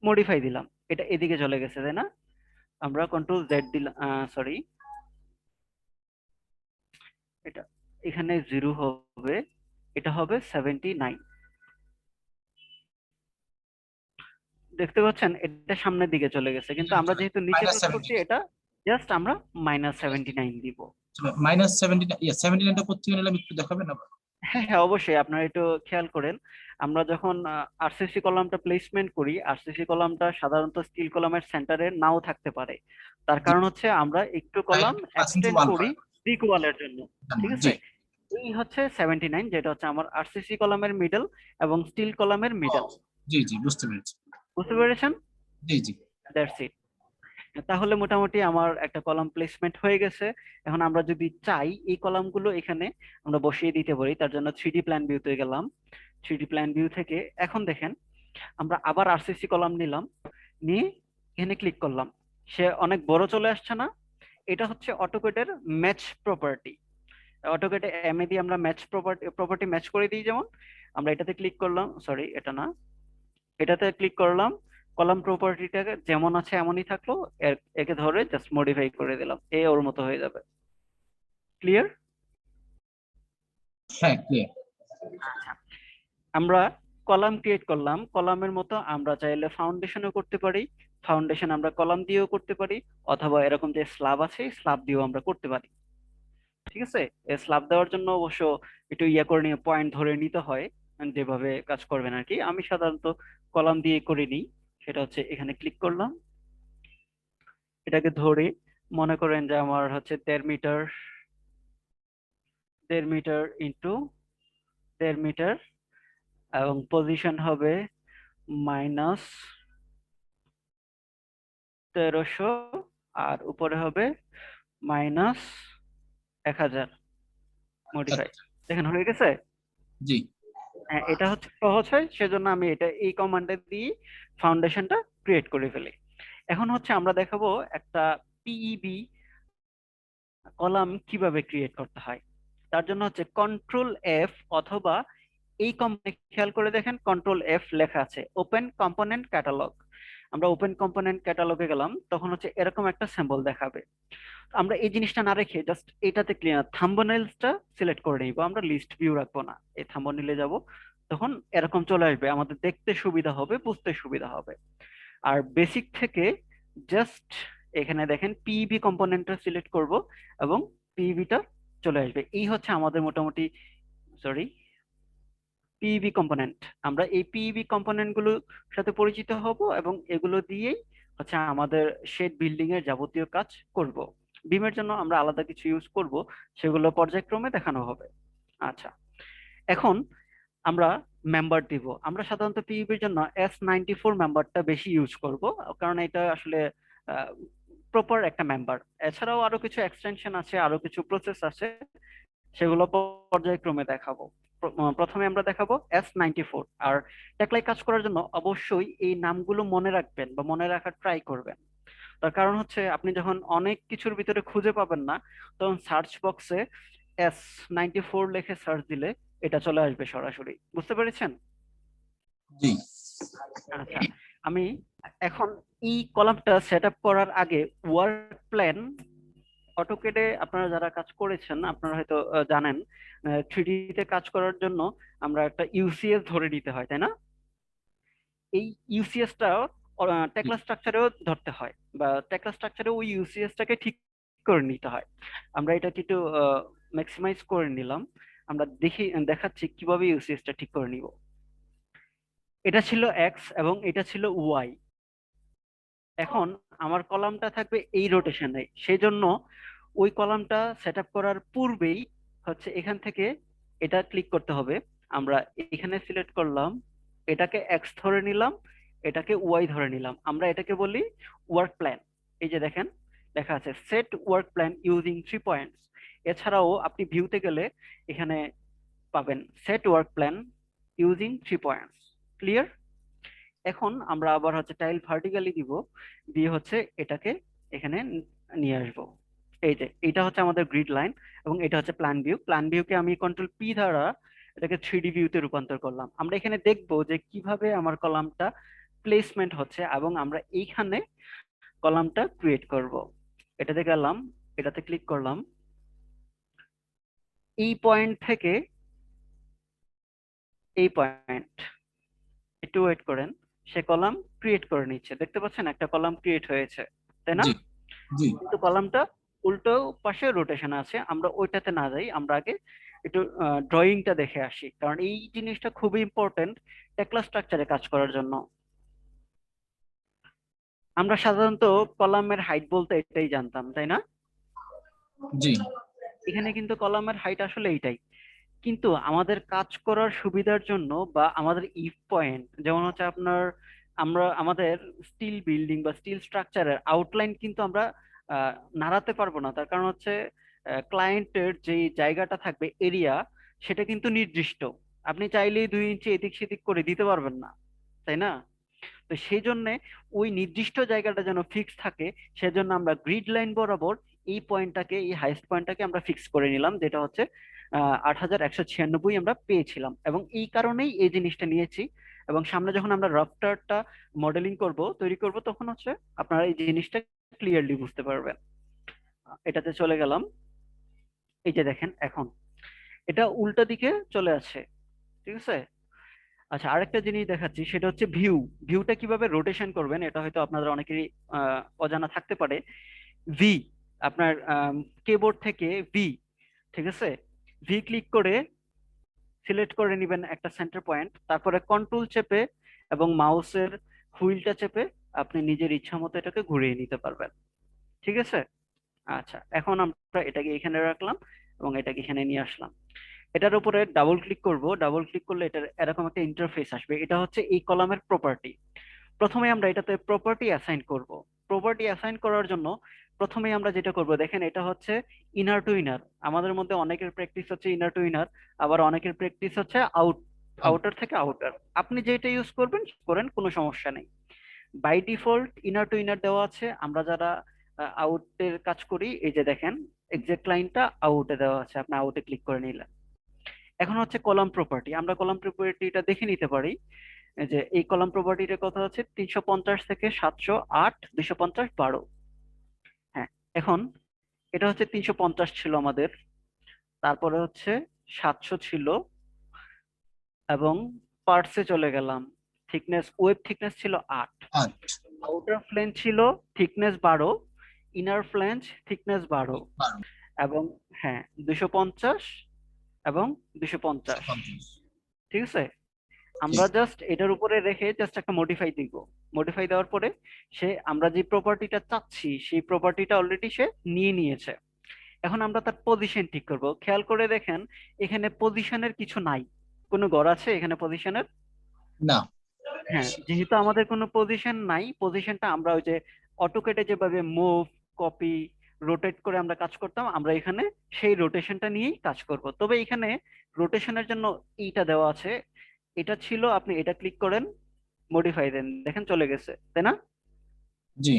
Speaker 1: মডিফাই দিলাম, এটা এদিকে চলে গেছে, তাই না? আমরা কন্ট্রোল জেড দিলাম, সরি, এটা এখানে 0 হবে, এটা হবে 79। দেখতে পাচ্ছেন এটা সামনের দিকে চলে গেছে, কিন্তু আমরা যেহেতু নিচে কাজ করছি, এটা জাস্ট আমরা -79 দিব।
Speaker 4: -79, 79টা কোত্থেকে নিলাম একটু দেখাবেন আবার?
Speaker 1: হ্যাঁ হ্যাঁ, অবশ্যই, আপনারা একটু খেয়াল করেন। আমরা যখন আরসিসি কলামটা প্লেসমেন্ট করি, আরসিসি কলামটা সাধারণত স্টিল কলামের সেন্টারে নাও থাকতে পারে। তার কারণ হচ্ছে আমরা একটু কলাম এক্সটেন্ড করি ব্রিক ওয়ালের জন্য, ঠিক আছে? এই হচ্ছে 79, যেটা হচ্ছে আমার আরসিসি কলামের মিডল এবং স্টিল কলামের মিডল।
Speaker 4: জি জি, বুঝতে পেরেছি।
Speaker 1: বুঝতে পেরেছেন?
Speaker 4: জি জি।
Speaker 1: That's it. তাহলে মোটামুটি আমার একটা কলাম প্লেসমেন্ট হয়ে গেছে। এখন আমরা যদি চাই এই কলামগুলো এখানে আমরা বসিয়ে দিতে পারি, তার জন্য 3D প্ল্যান ভিউতে গেলাম। 3D প্ল্যান ভিউ থেকে এখন দেখেন আমরা আবার আরসিসি কলাম নিলাম, নিয়ে এখানে ক্লিক করলাম, সে অনেক বড় চলে আসছে না? এটা হচ্ছে অটোকেটের ম্যাচ প্রপার্টি। অটোকেটে এমএ দিয়ে আমরা ম্যাচ প্রপার্টি ম্যাচ করে দিই, যেমন আমরা এটাতে ক্লিক করলাম, সরি এটা না, এটাতে ক্লিক করলাম, কলাম প্রপার্টিটাকে যেমন আছে এমনই থাকলো, একে ধরে জাস্ট মডিফাই করে দিলাম, এ ওর মতো হয়ে যাবে। ক্লিয়ার?
Speaker 4: হ্যাঁ, ক্লিয়ার।
Speaker 1: আচ্ছা, আমরা কলাম ক্রিয়েট করলাম, কলামের মতো আমরা চাইলে ফাউন্ডেশনও করতে পারি, ফাউন্ডেশন আমরা কলাম দিয়েও করতে পারি, অথবা এরকম যে স্ল্যাব আছে স্ল্যাব দিয়েও আমরা করতে পারি। ঠিক আছে, স্ল্যাব দেওয়ার জন্য অবশ্য একটু ইয়া করে নিয়ে পয়েন্ট ধরে নিতে হয়, যেভাবে কাজ করবেন আর কি। আমি সাধারণত কলাম দিয়ে করে নিই, সেটা হচ্ছে এখানে ক্লিক করলাম, এটাকে ধরে মনে করেন যে আমার হচ্ছে 1.5 মিটার, 1.5 মিটার ইন্টু 1.5 মিটার, এবং পজিশন হবে -1300, আর উপরে হবে -1000 মডিফাই। দেখেন হয়ে গেছে।
Speaker 4: জি
Speaker 1: হ্যাঁ, এটা হচ্ছে সহজ হয়, সেজন্য আমি এটা এই কমান্ডে দিয়ে ফাউন্ডেশনটা ক্রিয়েট করে ফেলি। এখন হচ্ছে আমরা দেখাবো একটা পিইবি কলাম কিভাবে ক্রিয়েট করতে হয়। তার জন্য হচ্ছে কন্ট্রোল এফ, অথবা এই খেয়াল করে দেখেন কন্ট্রোল এফ লেখা আছে ওপেন কম্পোনেন্ট ক্যাটালগ। আমরা ওপেন কম্পোনেন্ট ক্যাটালগে গেলাম, তখন হচ্ছে এরকম একটা সিম্বল দেখাবে। আমরা এই জিনিসটা না রেখে জাস্ট এটাতে থাম্বনেইলসটা সিলেক্ট করে নিব, আমরা লিস্ট ভিউ রাখবো না, এই থাম্বনেইলে যাব, তখন এরকম চলে আসবে, আমাদের দেখতে সুবিধা হবে, বুঝতে সুবিধা হবে। আর বেসিক থেকে জাস্ট এখানে দেখেন পিইবি কম্পোনেন্টটা সিলেক্ট করব এবং পিইবিটা চলে আসবে। এই হচ্ছে আমাদের মোটামুটি, সরি, পিইবি কম্পোনেন্ট। আমরা এই পিইবি কম্পোনেন্ট গুলোর সাথে পরিচিত হব এবং এগুলো দিয়েই হচ্ছে আমাদের শেড বিল্ডিং এর যাবতীয় কাজ করব। বিমের জন্য আমরা আলাদা কিছু ইউজ করব, সেগুলো পর্যায়ক্রমে দেখানো হবে। আচ্ছা, এখন আমরা মেম্বার দিব। আমরা সাধারণত পিইবির জন্য S94 মেম্বারটা বেশি ইউজ করব, কারণ এটা আসলে প্রপার একটা মেম্বার। এছাড়াও আরো কিছু এক্সটেনশন আছে, আরো কিছু প্রসেস আছে, সেগুলো পর্যায়ক্রমে দেখাবো। প্রথমে আমরা দেখাবো S94। আর টেকলাই কাজ করার জন্য অবশ্যই এই নামগুলো মনে রাখবেন বা মনে রাখার ট্রাই করবেন। তার কারণ হচ্ছে আপনি যখন অনেক কিছুর ভিতরে খুঁজে পাবেন না, তখন সার্চ বক্সে S94 লিখে সার্চ দিলে এটা চলে আসবে সরাসরি। বুঝতে পেরেছেন?
Speaker 4: জি।
Speaker 1: আচ্ছা, আমি এখন এই কলামটা সেট আপ করার আগে ওয়ার্ক প্ল্যান, অটোকেডে আপনারা যারা কাজ করেছেন আপনারা হয়তো জানেন 3D তে কাজ করার জন্য আমরা একটা ইউসিএস ধরে নিতে হয়, তাই না? এই ইউসিএসটা টেকলা স্ট্রাকচারেও ধরতে হয়, বা টেকলা স্ট্রাকচারে ওই ইউসিএসটাকে ঠিক করে নিতে হয়। আমরা এটাকে একটু ম্যাক্সিমাইজ করে নিলাম, আমরা দেখাচ্ছি কিভাবে ইউসিএসটা ঠিক করে নিব। এটা ছিল এক্স এবং এটা ছিল ওয়াই। এখন আমার কলামটা থাকবে এই রোটেশনে, সেই জন্য ওই কলামটা সেট আপ করার পূর্বেই হচ্ছে এখান থেকে এটা ক্লিক করতে হবে। আমরা এখানে সিলেক্ট করলাম, এটাকে এক্স ধরে নিলাম, এটাকে ওয়াই ধরে নিলাম, আমরা এটাকে বলি ওয়ার্ক প্ল্যান। এই যে দেখেন লেখা আছে set work plan using 3 points. এছাড়াও আপনি ভিউতে গেলে এখানে পাবেন set work plan using 3 points. Clear? এখন আমরা আবার হচ্ছে টাইল ভার্টিক্যালি দিব, দিয়ে হচ্ছে এটাকে এখানে নিয়ে আসবো। এই যে এটা হচ্ছে আমাদের গ্রিড লাইন এবং এটা হচ্ছে প্ল্যান ভিউ। প্ল্যান ভিউকে আমি কন্ট্রোল পি দ্বারা এটাকে 3D ভিউতে রূপান্তর করলাম। আমরা এখানে দেখবো যে কিভাবে আমার কলামটা প্লেসমেন্ট হচ্ছে এবং আমরা এইখানে কলামটা ক্রিয়েট করব। এটাতে গেলাম, এটাতে ক্লিক করলাম, এই পয়েন্ট থেকে এই পয়েন্ট, একটু ওয়েট করেন, সে কলাম ক্রিয়েট করে নিচ্ছে। দেখতে পাচ্ছেন একটা কলাম ক্রিয়েট হয়েছে, তাই না?
Speaker 4: জি জি
Speaker 1: কিন্তু কলামটা উল্টো পাশে রোটেশন আছে। আমরা ওইটাতে না যাই, আমরা আগে একটু ড্রয়িংটা দেখে আসি, কারণ এই জিনিসটা খুবই ইম্পর্টেন্ট টেকলা স্ট্রাকচারে কাজ করার জন্য। আমরা সাধারণত কলামের হাইট বলতে এটাই জানতাম, তাই না?
Speaker 4: জি
Speaker 1: এখানে কিন্তু কলামের হাইট আসলে এইটাই। কিন্তু আমাদের কাজ করার সুবিধার জন্য বা আমাদের ইফ পয়েন্ট, যেমন হচ্ছে আপনার আমরা আমাদের স্টিল বিল্ডিং বা স্টিল স্ট্রাকচারের আউটলাইন কিন্তু আমরা নাড়াতে পারবো না। তার কারণ হচ্ছে ক্লায়েন্টের যে জায়গাটা থাকবে এরিয়া, সেটা কিন্তু নির্দিষ্ট। আপনি চাইলেই 2 ইঞ্চি এদিক সেদিক করে দিতে পারবেন না, তাই না? তো সেই জন্য ওই নির্দিষ্ট জায়গাটা যেন ফিক্স থাকে, সেজন্য আমরা গ্রিড লাইন বরাবর এই পয়েন্টটাকে, এই হাইস্ট পয়েন্টটাকে আমরা ফিক্স করে নিলাম, যেটা হচ্ছে 8196 আমরা পেয়েছিলাম। এবং এই কারণেই এই জিনিসটা নিয়েছি। এবং সামনে যখন আমরা রাফটারটা মডেলিং করব, তৈরি করব, তখন হচ্ছে আপনারা এই জিনিসটা ক্লিয়ারলি বুঝতে পারবেন। এটাতে চলে গেলাম, এই যে দেখেন এখন এটা উল্টা দিকে চলে আসে, ঠিক আছে? আচ্ছা, আরেকটা জিনিস দেখাচ্ছি, সেটা হচ্ছে ভিউ। ভিউটা কিভাবে রোটেশন করবেন এটা হয়তো আপনাদের অনেকেরই অজানা থাকতে পারে। ভি, আপনার কিবোর্ড থেকে ভি, ঠিক আছে, ভি ক্লিক করে সিলেক্ট করে নেবেন একটা সেন্টার পয়েন্ট, তারপরে কন্ট্রোল চেপে এবং মাউসের হুইলটা চেপে আপনি নিজের ইচ্ছা মতো এটাকে ঘুরিয়ে নিতে পারবেন, ঠিক আছে? আচ্ছা, এখন আমরা এটাকে এখানে রাখলাম এবং এটাকে এখানে নিয়ে আসলাম। এটার উপরে ডাবল ক্লিক করব, ডাবল ক্লিক করলে এটার এরকম একটা ইন্টারফেস আসবে। এটা হচ্ছে এই কলামের প্রপার্টি। প্রথমে আমরা এটাতে প্রপার্টি অ্যাসাইন করব। প্রপার্টি অ্যাসাইন করার জন্য প্রথমে আমরা যেটা করব, দেখেন এটা হচ্ছে ইনার টু ইনার। আমাদের মধ্যে অনেকের প্র্যাকটিস হচ্ছে ইনার টু ইনার, আবার অনেকের প্র্যাকটিস হচ্ছে আউটার থেকে আউটার। আপনি যেটা ইউজ করবেন করেন, কোনো সমস্যা নেই। By default inner to inner দেওয়া আছে। আমরা যারা আউটের কাজ করি, এই যে দেখেন এক্সাক্ট লাইনটা আউটে দেওয়া আছে, আপনি আউটে ক্লিক করে নিলেন। এখন হচ্ছে কলাম প্রপার্টি, আমরা কলাম প্রপার্টিটা দেখে নিতে পারি। এই যে এই কলাম প্রপার্টিটার কথা হচ্ছে 350 থেকে 708 250 12। হ্যাঁ, এখন এটা হচ্ছে 350 ছিল আমাদের, তারপরে হচ্ছে 700 ছিল, এবং পার্টসে চলে গেলাম। থিকনেস, ওয়েব থিকনেস ছিল 8,
Speaker 4: 8
Speaker 1: আউটার ফ্লেঞ্জ ছিল থিকনেস 12, ইনার ফ্লেঞ্জ থিকনেস 12,
Speaker 4: 12
Speaker 1: এবং হ্যাঁ 250 এবং 250,
Speaker 4: 50
Speaker 1: ঠিক আছে? আমরা জাস্ট এটার উপরে রেখে জাস্ট একটা মডিফাই দিব। মডিফাই দেওয়ার পরে সে আমরা যে প্রপার্টিটা চাচ্ছি সেই প্রপার্টিটা অলরেডি সে নিয়ে নিয়েছে। এখন আমরা তার পজিশন ঠিক করব। খেয়াল করে দেখেন এখানে পজিশনের কিছু নাই। কোনো ঘর আছে এখানে পজিশনের?
Speaker 4: না
Speaker 1: হ্যাঁ, যেহেতু আমাদের কোনো পজিশন নাই, পজিশনটা আমরা ওই যে অটোকেটে যেভাবে মুভ, কপি, রোটেট করে আমরা কাজ করতাম, আমরা এখানে সেই রোটেশনটা নিয়েই কাজ করব। তবে এখানে রোটেশনের জন্য এইটা দেওয়া আছে, এটা ছিল, আপনি এটা ক্লিক করেন, মডিফাই দেন, দেখেন চলে গেছে, তাই না?
Speaker 4: জি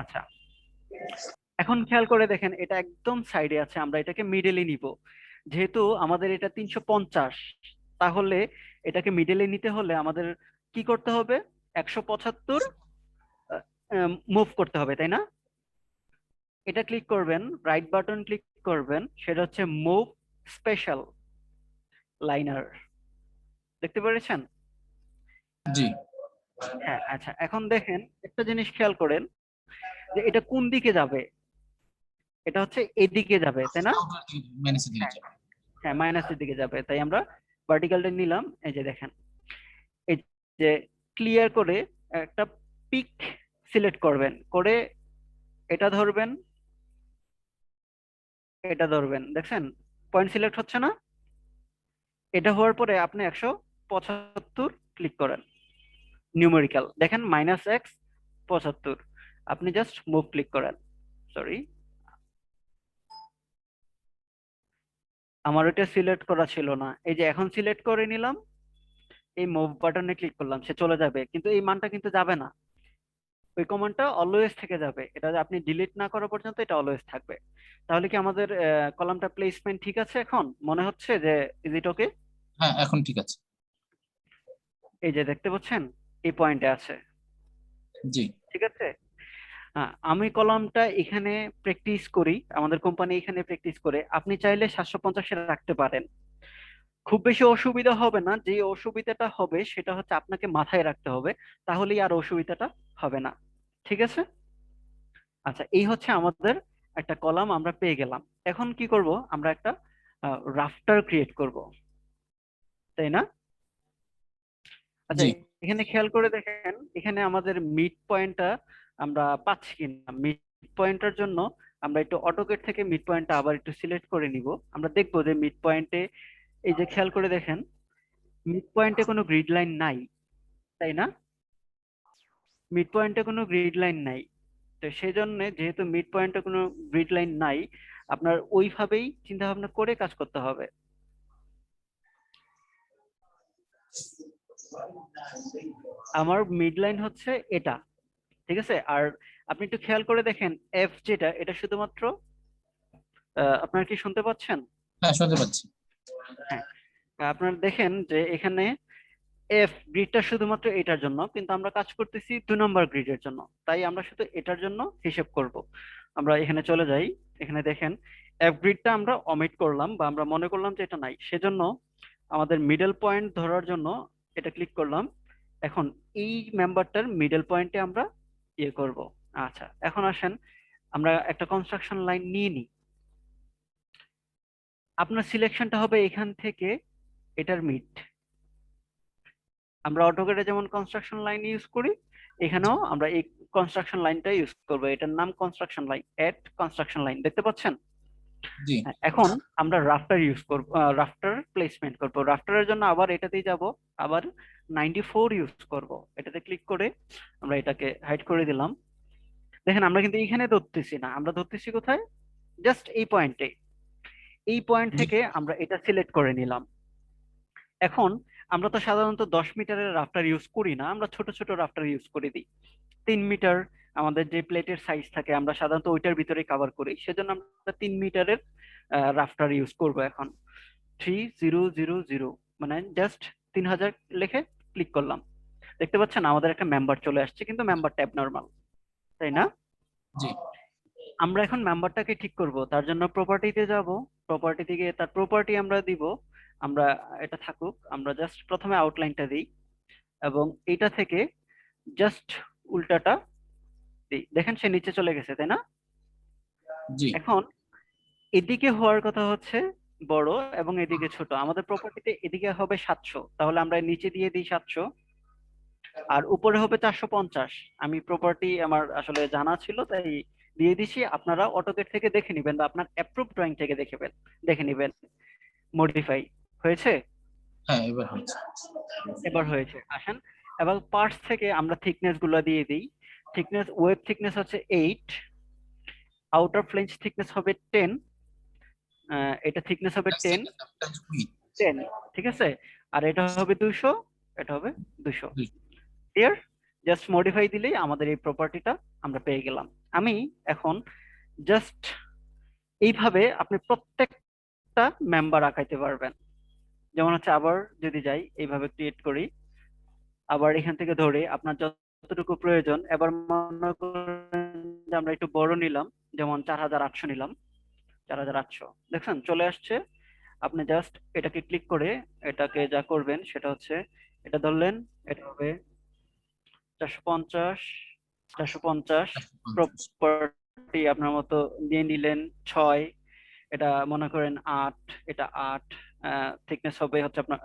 Speaker 1: আচ্ছা, এখন খেয়াল করে দেখেন এটা একদম সাইডে আছে, আমরা এটাকে মিডলে নিব। যেহেতু আমাদের এটা 350, তাহলে এটাকে মিডলে নিতে হলে আমাদের কি করতে হবে? 175 মুভ করতে হবে, তাই না? এটা ক্লিক করবেন, রাইট বাটন ক্লিক করবেন, সেটা হচ্ছে মুভ স্পেশাল লাইনার। দেখতে পেরেছেন?
Speaker 4: জি
Speaker 1: হ্যাঁ, আচ্ছা, এখন দেখেন একটা জিনিস খেয়াল করেন যে এটা কোন দিকে যাবে। এটা হচ্ছে এদিকে যাবে, তাই না?
Speaker 4: মাইনাসের দিকে
Speaker 1: হ্যাঁ,
Speaker 4: যাবে।
Speaker 1: হ্যাঁ, মাইনাসের দিকে যাবে, তাই আমরা ভার্টিক্যালটা নিলাম। এই যে দেখেন, এই যে ক্লিয়ার করে একটা পিক সিলেক্ট করবেন, করে এটা ধরবেন, এটা ধরবেন, দেখছেন পয়েন্ট সিলেক্ট হচ্ছে না? এটা হওয়ার পরে আপনি 175 ক্লিক করেন, নিউমেরিক্যাল দেখেন -x 75, আপনি জাস্ট মুভ ক্লিক করেন। সরি, আমার ওটা সিলেক্ট করা ছিল না, এই যে এখন সিলেক্ট করে নিলাম, এই মুভ বাটনে ক্লিক করলাম, সে চলে যাবে, কিন্তু এই মানটা কিন্তু যাবে না, ওই কমান্ডটা অলওয়েজ থেকে যাবে, এটা যে আপনি ডিলিট না করা পর্যন্ত এটা অলওয়েজ থাকবে। তাহলে কি আমাদের কলামটা প্লেসমেন্ট ঠিক আছে? এখন মনে হচ্ছে যে ইজ ইট ওকে?
Speaker 4: হ্যাঁ, এখন ঠিক আছে।
Speaker 1: এই যে দেখতে পাচ্ছেন এই পয়েন্টে আছে,
Speaker 4: জি
Speaker 1: ঠিক আছে। আমি কলামটা এখানে প্র্যাকটিস করি, আমাদের কোম্পানি এখানে প্র্যাকটিস করে, আপনি চাইলে 750 রাখতে পারেন, খুব বেশি অসুবিধা হবে না। যে অসুবিধাটা হবে সেটা হচ্ছে আপনাকে মাথায় রাখতে হবে, তাহলেই আর অসুবিধাটা হবে না, ঠিক আছে। আচ্ছা, এই হচ্ছে আমাদের একটা কলাম আমরা পেয়ে গেলাম। এখন কি করব, আমরা একটা রাফটার ক্রিয়েট করব, তাই না? আচ্ছা,
Speaker 4: জি
Speaker 1: এখানে খেয়াল করে দেখেন, এখানে আমাদের মিড পয়েন্টটা আমরা পাচ্ছি কিনা। মিড পয়েন্টের জন্য আমরা একটু অটোকেট থেকে মিড পয়েন্টটা আবার একটু সিলেক্ট করে নিব। আমরা দেখবো যে মিড পয়েন্টে, এই যে খেয়াল করে দেখেন, মিড পয়েন্টে কোনো গ্রিড লাইন নাই, তাই না? মিড পয়েন্টে কোনো গ্রিড লাইন নাই, তো সেই জন্য যেহেতু মিড পয়েন্টে কোনো গ্রিড লাইন নাই, আপনার ওইভাবেই চিন্তা ভাবনা করে কাজ করতে হবে। আমার মিড লাইন হচ্ছে এটা, ঠিক আছে। আর আপনি একটু খেয়াল করে দেখেন, এফ যেটা, এটা শুধুমাত্র আপনারা কি শুনতে পাচ্ছেন?
Speaker 4: হ্যাঁ, শুনতে পাচ্ছি।
Speaker 1: হ্যাঁ, আপনারা দেখেন যে এখানে এফ গ্রিডটা শুধুমাত্র এটার জন্য, কিন্তু আমরা কাজ করতেছি 2 নম্বর গ্রিডের জন্য, তাই আমরা শুধু এটার জন্য হিসেব করব। আমরা এখানে চলে যাই, এখানে দেখেন এফ গ্রিডটা আমরা অমিট করলাম, বা আমরা মনে করলাম যে এটা নাই, সেজন্য আমাদের মিডল পয়েন্ট ধরার জন্য এটা ক্লিক করলাম। এখন এই মেম্বারটার মিডল পয়েন্টে আমরা ইয়ে করব। আচ্ছা, এখন আসেন আমরা একটা কনস্ট্রাকশন লাইন নিয়ে নিই। আপনার সিলেকশনটা হবে এখান থেকে এটার মিড। আমরা অটোক্যাডে যেমন কনস্ট্রাকশন লাইন ইউজ করি, এখানেও আমরা এই কনস্ট্রাকশন লাইনটা ইউজ করব। এটার নাম construction line, add construction line, দেখতে পাচ্ছেন?
Speaker 4: জি
Speaker 1: হ্যাঁ, এখন আমরা রাফটার ইউজ করব, রাফটার প্লেসমেন্ট করব। রাফটারের জন্য আবার এটাতেই যাব, আবার 94 ইউজ করব। এটাতে ক্লিক করে আমরা এটাকে হাইড করে দিলাম। দেখেন আমরা কিন্তু এখানে ধরতেছি না, আমরা ধরতেছি কোথায়? জাস্ট এই পয়েন্টে। এই পয়েন্ট
Speaker 4: জি
Speaker 1: থেকে আমরা এটা সিলেক্ট করে নিলাম। এখন আমরা তো সাধারণত 10 মিটারের রাফটার ইউজ করি না, আমরা ছোট ছোট রাফটার ইউজ করে দিই। 3 মিটার আমাদের যে প্লেটের সাইজ থাকে, আমরা সাধারণত ওইটার ভিতরে কভার করি, সেজন্য আমরা 3 মিটারের রাফটার ইউজ করব। এখন 3000, মানে জাস্ট 3000 লিখে ক্লিক করলাম। দেখতে পাচ্ছেন আমাদের একটা মেম্বার চলে আসছে, কিন্তু মেম্বারটা অ্যাবনর্মাল, তাই না?
Speaker 4: জি
Speaker 1: আমরা এখন মেম্বারটাকে ঠিক করব, তার জন্য প্রপার্টিতে যাব। প্রপার্টি থেকে তার প্রপার্টি আমরা দিব, আমরা এটা থাকুক, আমরা জাস্ট প্রথমে আউটলাইনটা দিই, এবং এটা থেকে জাস্ট উল্টাটা দিই। দেখেন সে নিচে চলে গেছে, তাই না?
Speaker 4: জি
Speaker 1: এখন এদিকে হওয়ার কথা হচ্ছে বড়, এবং এদিকে ছোট। আমাদের প্রপার্টিতে এদিকে হবে 700, তাহলে আমরা নিচে দিয়ে দিই 700, আর উপরে হবে 450। আমি প্রপার্টি আমার আসলে জানা ছিল তাই দিয়ে দিছি, আপনারা অটোকেট থেকে দেখে নেবেন, বা আপনার অ্যাপ্রুভ ড্রয়িং থেকে দেখে নেবেন। মডিফাই হয়েছে?
Speaker 4: হ্যাঁ, এবার হচ্ছে।
Speaker 1: এবার হয়েছে। আসেন এবার পার্টস থেকে আমরা থিকনেস গুলো দিয়ে দিই। থিকনেস, ওয়েব থিকনেস হচ্ছে 8, আউটার ফ্লেঞ্জ থিকনেস হবে 10, এটা থিকনেস হবে 10, 10, ঠিক আছে। আর এটা হবে 200, এটা হবে 200। ক্লিয়ার? জাস্ট মডিফাই দিলেই আমাদের এই প্রপার্টিটা আমরা পেয়ে গেলাম। আমি এখন জাস্ট এইভাবে আপনি প্রত্যেকটা মেম্বার আঁকাইতে পারবেন। যেমন হচ্ছে আবার যদি যাই, এইভাবে ক্রিয়েট করি, আবার এখান থেকে ধরে আপনার যতটুকু প্রয়োজন, এবার মনে করেন যে আমরা একটু বড় নিলাম, যেমন 4800 নিলাম, 4800, দেখছেন চলে আসছে। আপনি জাস্ট এটাকে ক্লিক করে এটাকে যা করবেন সেটা হচ্ছে, এটা ধরলেন, এটা হবে 450, 450, প্রপার্টি আপনার মতো দিয়ে নিলেন 6, এটা মনে করেন 8, এটা 8, থিকনেস হবে হচ্ছে আপনার,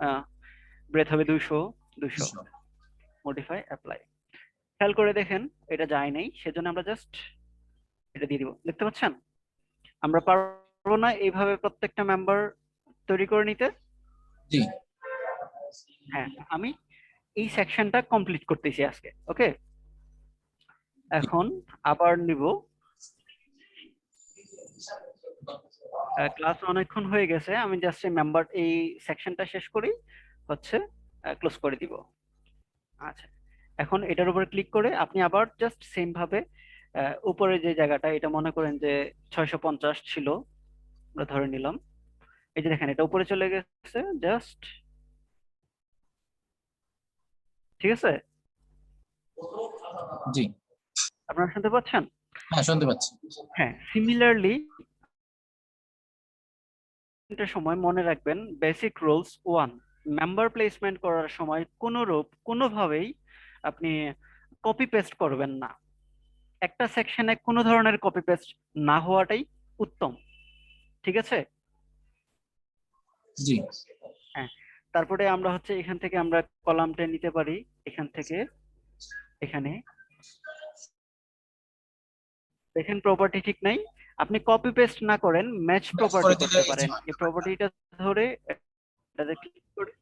Speaker 1: ব্রেথ হবে 200, 200, মডিফাই অ্যাপ্লাই। খেয়াল করে দেখেন এটা যায় নাই, সেজন্য আমরা জাস্ট এটা দিয়ে দিব। দেখতে পাচ্ছেন আমরা পারবো না এইভাবে প্রত্যেকটা মেম্বার তৈরি করে নিতে?
Speaker 4: জি
Speaker 1: হ্যাঁ, আমি এই সেকশনটা কমপ্লিট করতেছি আজকে। ওকে, এখন আবার নিব। ক্লাস অনেকক্ষণ হয়ে গেছে, আমি জাস্ট এই মেম্বার এই সেকশনটা শেষ করি হচ্ছে ক্লোজ করে দিব। আচ্ছা, এখন এটার উপর ক্লিক করে আপনি আবার জাস্ট সেম ভাবে উপরে যে জায়গাটা, এটা মনে করেন যে 650 ছিল, আমরা ধরে নিলাম। এই যে দেখেন এটা উপরে চলে গেছে জাস্ট, ঠিক আছে?
Speaker 4: জি
Speaker 1: আপনারা শুনতে পাচ্ছেন?
Speaker 4: হ্যাঁ শুনতে পাচ্ছি।
Speaker 1: হ্যাঁ, সিমিলারলি এর সময় মনে রাখবেন বেসিক রুলস 1, মেম্বার প্লেসমেন্ট করার সময় কোনোভাবেই আপনি কপি পেস্ট করবেন না। একটা সেকশনে কোনো ধরনের কপি পেস্ট না হওয়াটাই উত্তম, ঠিক আছে?
Speaker 4: জি
Speaker 1: হ্যাঁ, তারপরে আমরা হচ্ছে এখান থেকে আমরা কলামটা নিতে পারি, এখান থেকে এখানে দেখেন প্রপার্টি ঠিক নাই, আপনি কপি পেস্ট না করেন ম্যাচ
Speaker 4: Match
Speaker 1: প্রপার্টি
Speaker 4: করে দিলে
Speaker 1: করতে
Speaker 4: easy
Speaker 1: পারেন।
Speaker 4: হয়।
Speaker 1: এই প্রপার্টিটা ধরে এটাতে ক্লিক করে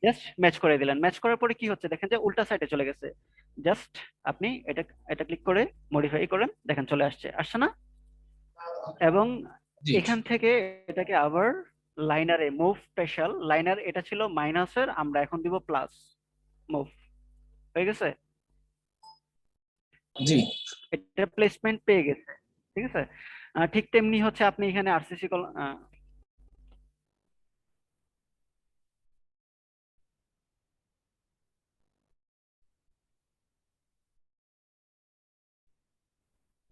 Speaker 1: জাস্ট ম্যাচ করে দিলেন। ম্যাচ করার পরে কি হচ্ছে দেখেন যে উল্টা সাইডে চলে গেছে। জাস্ট আপনি এটা এটা ক্লিক করে মডিফাই করেন, দেখেন চলে আসছে না? এবং
Speaker 4: জি
Speaker 1: এখান থেকে এটাকে আবার লাইনারে মুভ স্পেশাল লাইনার, এটা ছিল মাইনাসের, আমরা এখন দিব প্লাস মুভ, হয়ে গেছে?
Speaker 4: জি
Speaker 1: এটা প্লেসমেন্ট পেয়ে গেছে, ঠিক আছে? ঠিক তেমনি হচ্ছে আপনি এখানে আরসিসি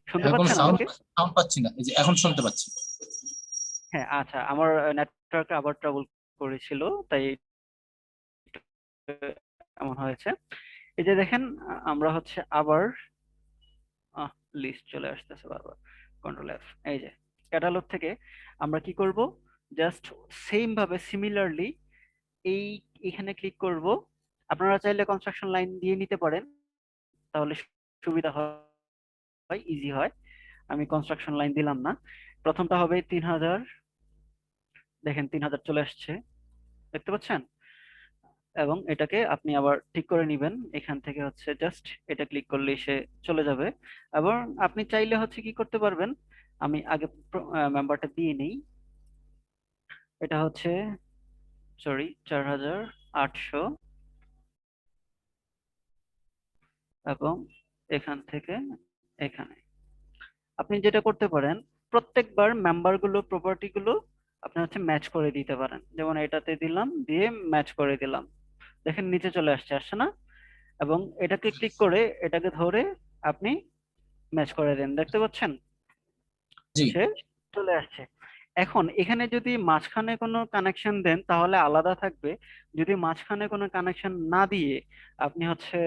Speaker 1: শুনতে
Speaker 4: এখন
Speaker 1: পাচ্ছেন
Speaker 4: সাউন্ড
Speaker 1: আমাকে?
Speaker 4: সাউন্ড পাচ্ছি না, এই যে এখন শুনতে পাচ্ছি।
Speaker 1: হ্যাঁ, আচ্ছা, আমার নেটওয়ার্ক আবার ট্রাবল করেছিল, তাই এমন হয়েছে। এই যে দেখেন আমরা হচ্ছে আবার লিস্ট চলে আসতেছে বারবার, কন্ট্রোল এফ। এই যে ক্যাটালগ থেকে আমরা কি করব, জাস্ট সেম ভাবে সিমিলারলি এই এখানে ক্লিক করব। আপনারা চাইলে কনস্ট্রাকশন লাইন দিয়ে নিতে পারেন, তাহলে সুবিধা হয়, ইজি হয়। আমি কনস্ট্রাকশন লাইন দিলাম না। প্রথমটা হবে 3000, দেখেন 3000 চলে আসছে, দেখতে পাচ্ছেন? এবং এটাকে আপনি আবার ঠিক করে নিবেন, এখান থেকে হচ্ছে জাস্ট এটা ক্লিক করলেই সে চলে যাবে। এবং আপনি চাইলে হচ্ছে কি করতে পারবেন, আমি আগে মেম্বারটা দিয়ে নেই। এটা হচ্ছে সরি 4800, এবং এখান থেকে এখানে আপনি যেটা করতে পারেন, প্রত্যেকবার মেম্বার গুলো প্রপার্টি গুলো আপনি হচ্ছে ম্যাচ করে দিতে পারেন। যেমন এটাতে দিলাম, দিয়ে ম্যাচ করে দিলাম, দেখেন নিচে চলে আসছে না? এবং এটাকে ক্লিক করে এটাকে ধরে আপনি ম্যাচ করে দেন, দেখতে পাচ্ছেন
Speaker 4: জি
Speaker 1: সে চলে আসছে। এখন এখানে যদি মাঝখানে কোনো কানেকশন দেন তাহলে আলাদা থাকবে। যদি মাঝখানে কোনো কানেকশন না দিয়ে আপনি হচ্ছে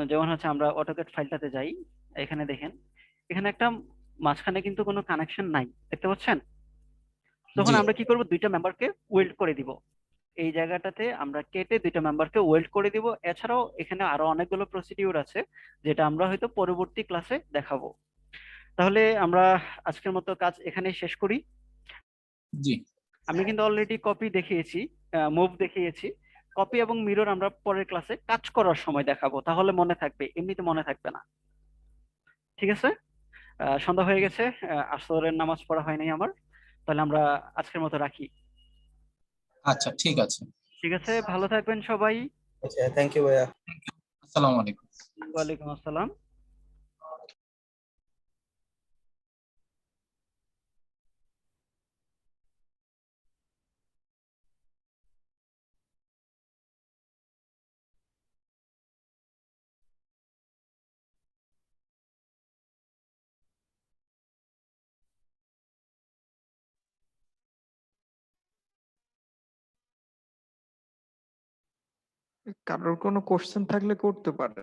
Speaker 1: যেমন হচ্ছে আমরা অটোক্যাড ফাইলটাতে যাই, এখানে দেখেন এখানে একটা মাঝখানে কিন্তু কোনো কানেকশন নাই, দেখতে পাচ্ছেন? তখন
Speaker 4: জি
Speaker 1: আমরা কি করব, দুইটা মেম্বারকে ওয়েল্ড করে দিব। এই জায়গাটাতে আমরা কেটে দুইটা মেম্বারকে ওয়েল্ড করে দিব। এছাড়াও এখানে আরো অনেকগুলো প্রসিডিউর আছে, যেটা আমরা হয়তো পরবর্তী ক্লাসে দেখাবো। তাহলে আমরা আজকের মতো কাজ এখানেই শেষ করি।
Speaker 4: জি
Speaker 1: আমি কিন্তু অলরেডি কপি দেখিয়েছি, মুভ দেখিয়েছি। কপি এবং মিরর আমরা পরের ক্লাসে কাজ করার সময় দেখাবো, তাহলে মনে থাকবে, এমনিতে মনে থাকবে না। ঠিক আছে? সন্ধ্যা হয়ে গেছে, আসরের নামাজ পড়া হয়নি আমার। তাহলে আমরা আজকের মতো রাখি।
Speaker 4: আচ্ছা ঠিক আছে।
Speaker 1: ঠিক আছে, ভালো থাকবেন সবাই।
Speaker 2: আচ্ছা, থ্যাংক ইউ ভাইয়া।
Speaker 4: আসসালামু আলাইকুম।
Speaker 1: ওয়ালাইকুম আসসালাম।
Speaker 6: কারোর কোনো কোশ্চেন থাকলে করতে পারে।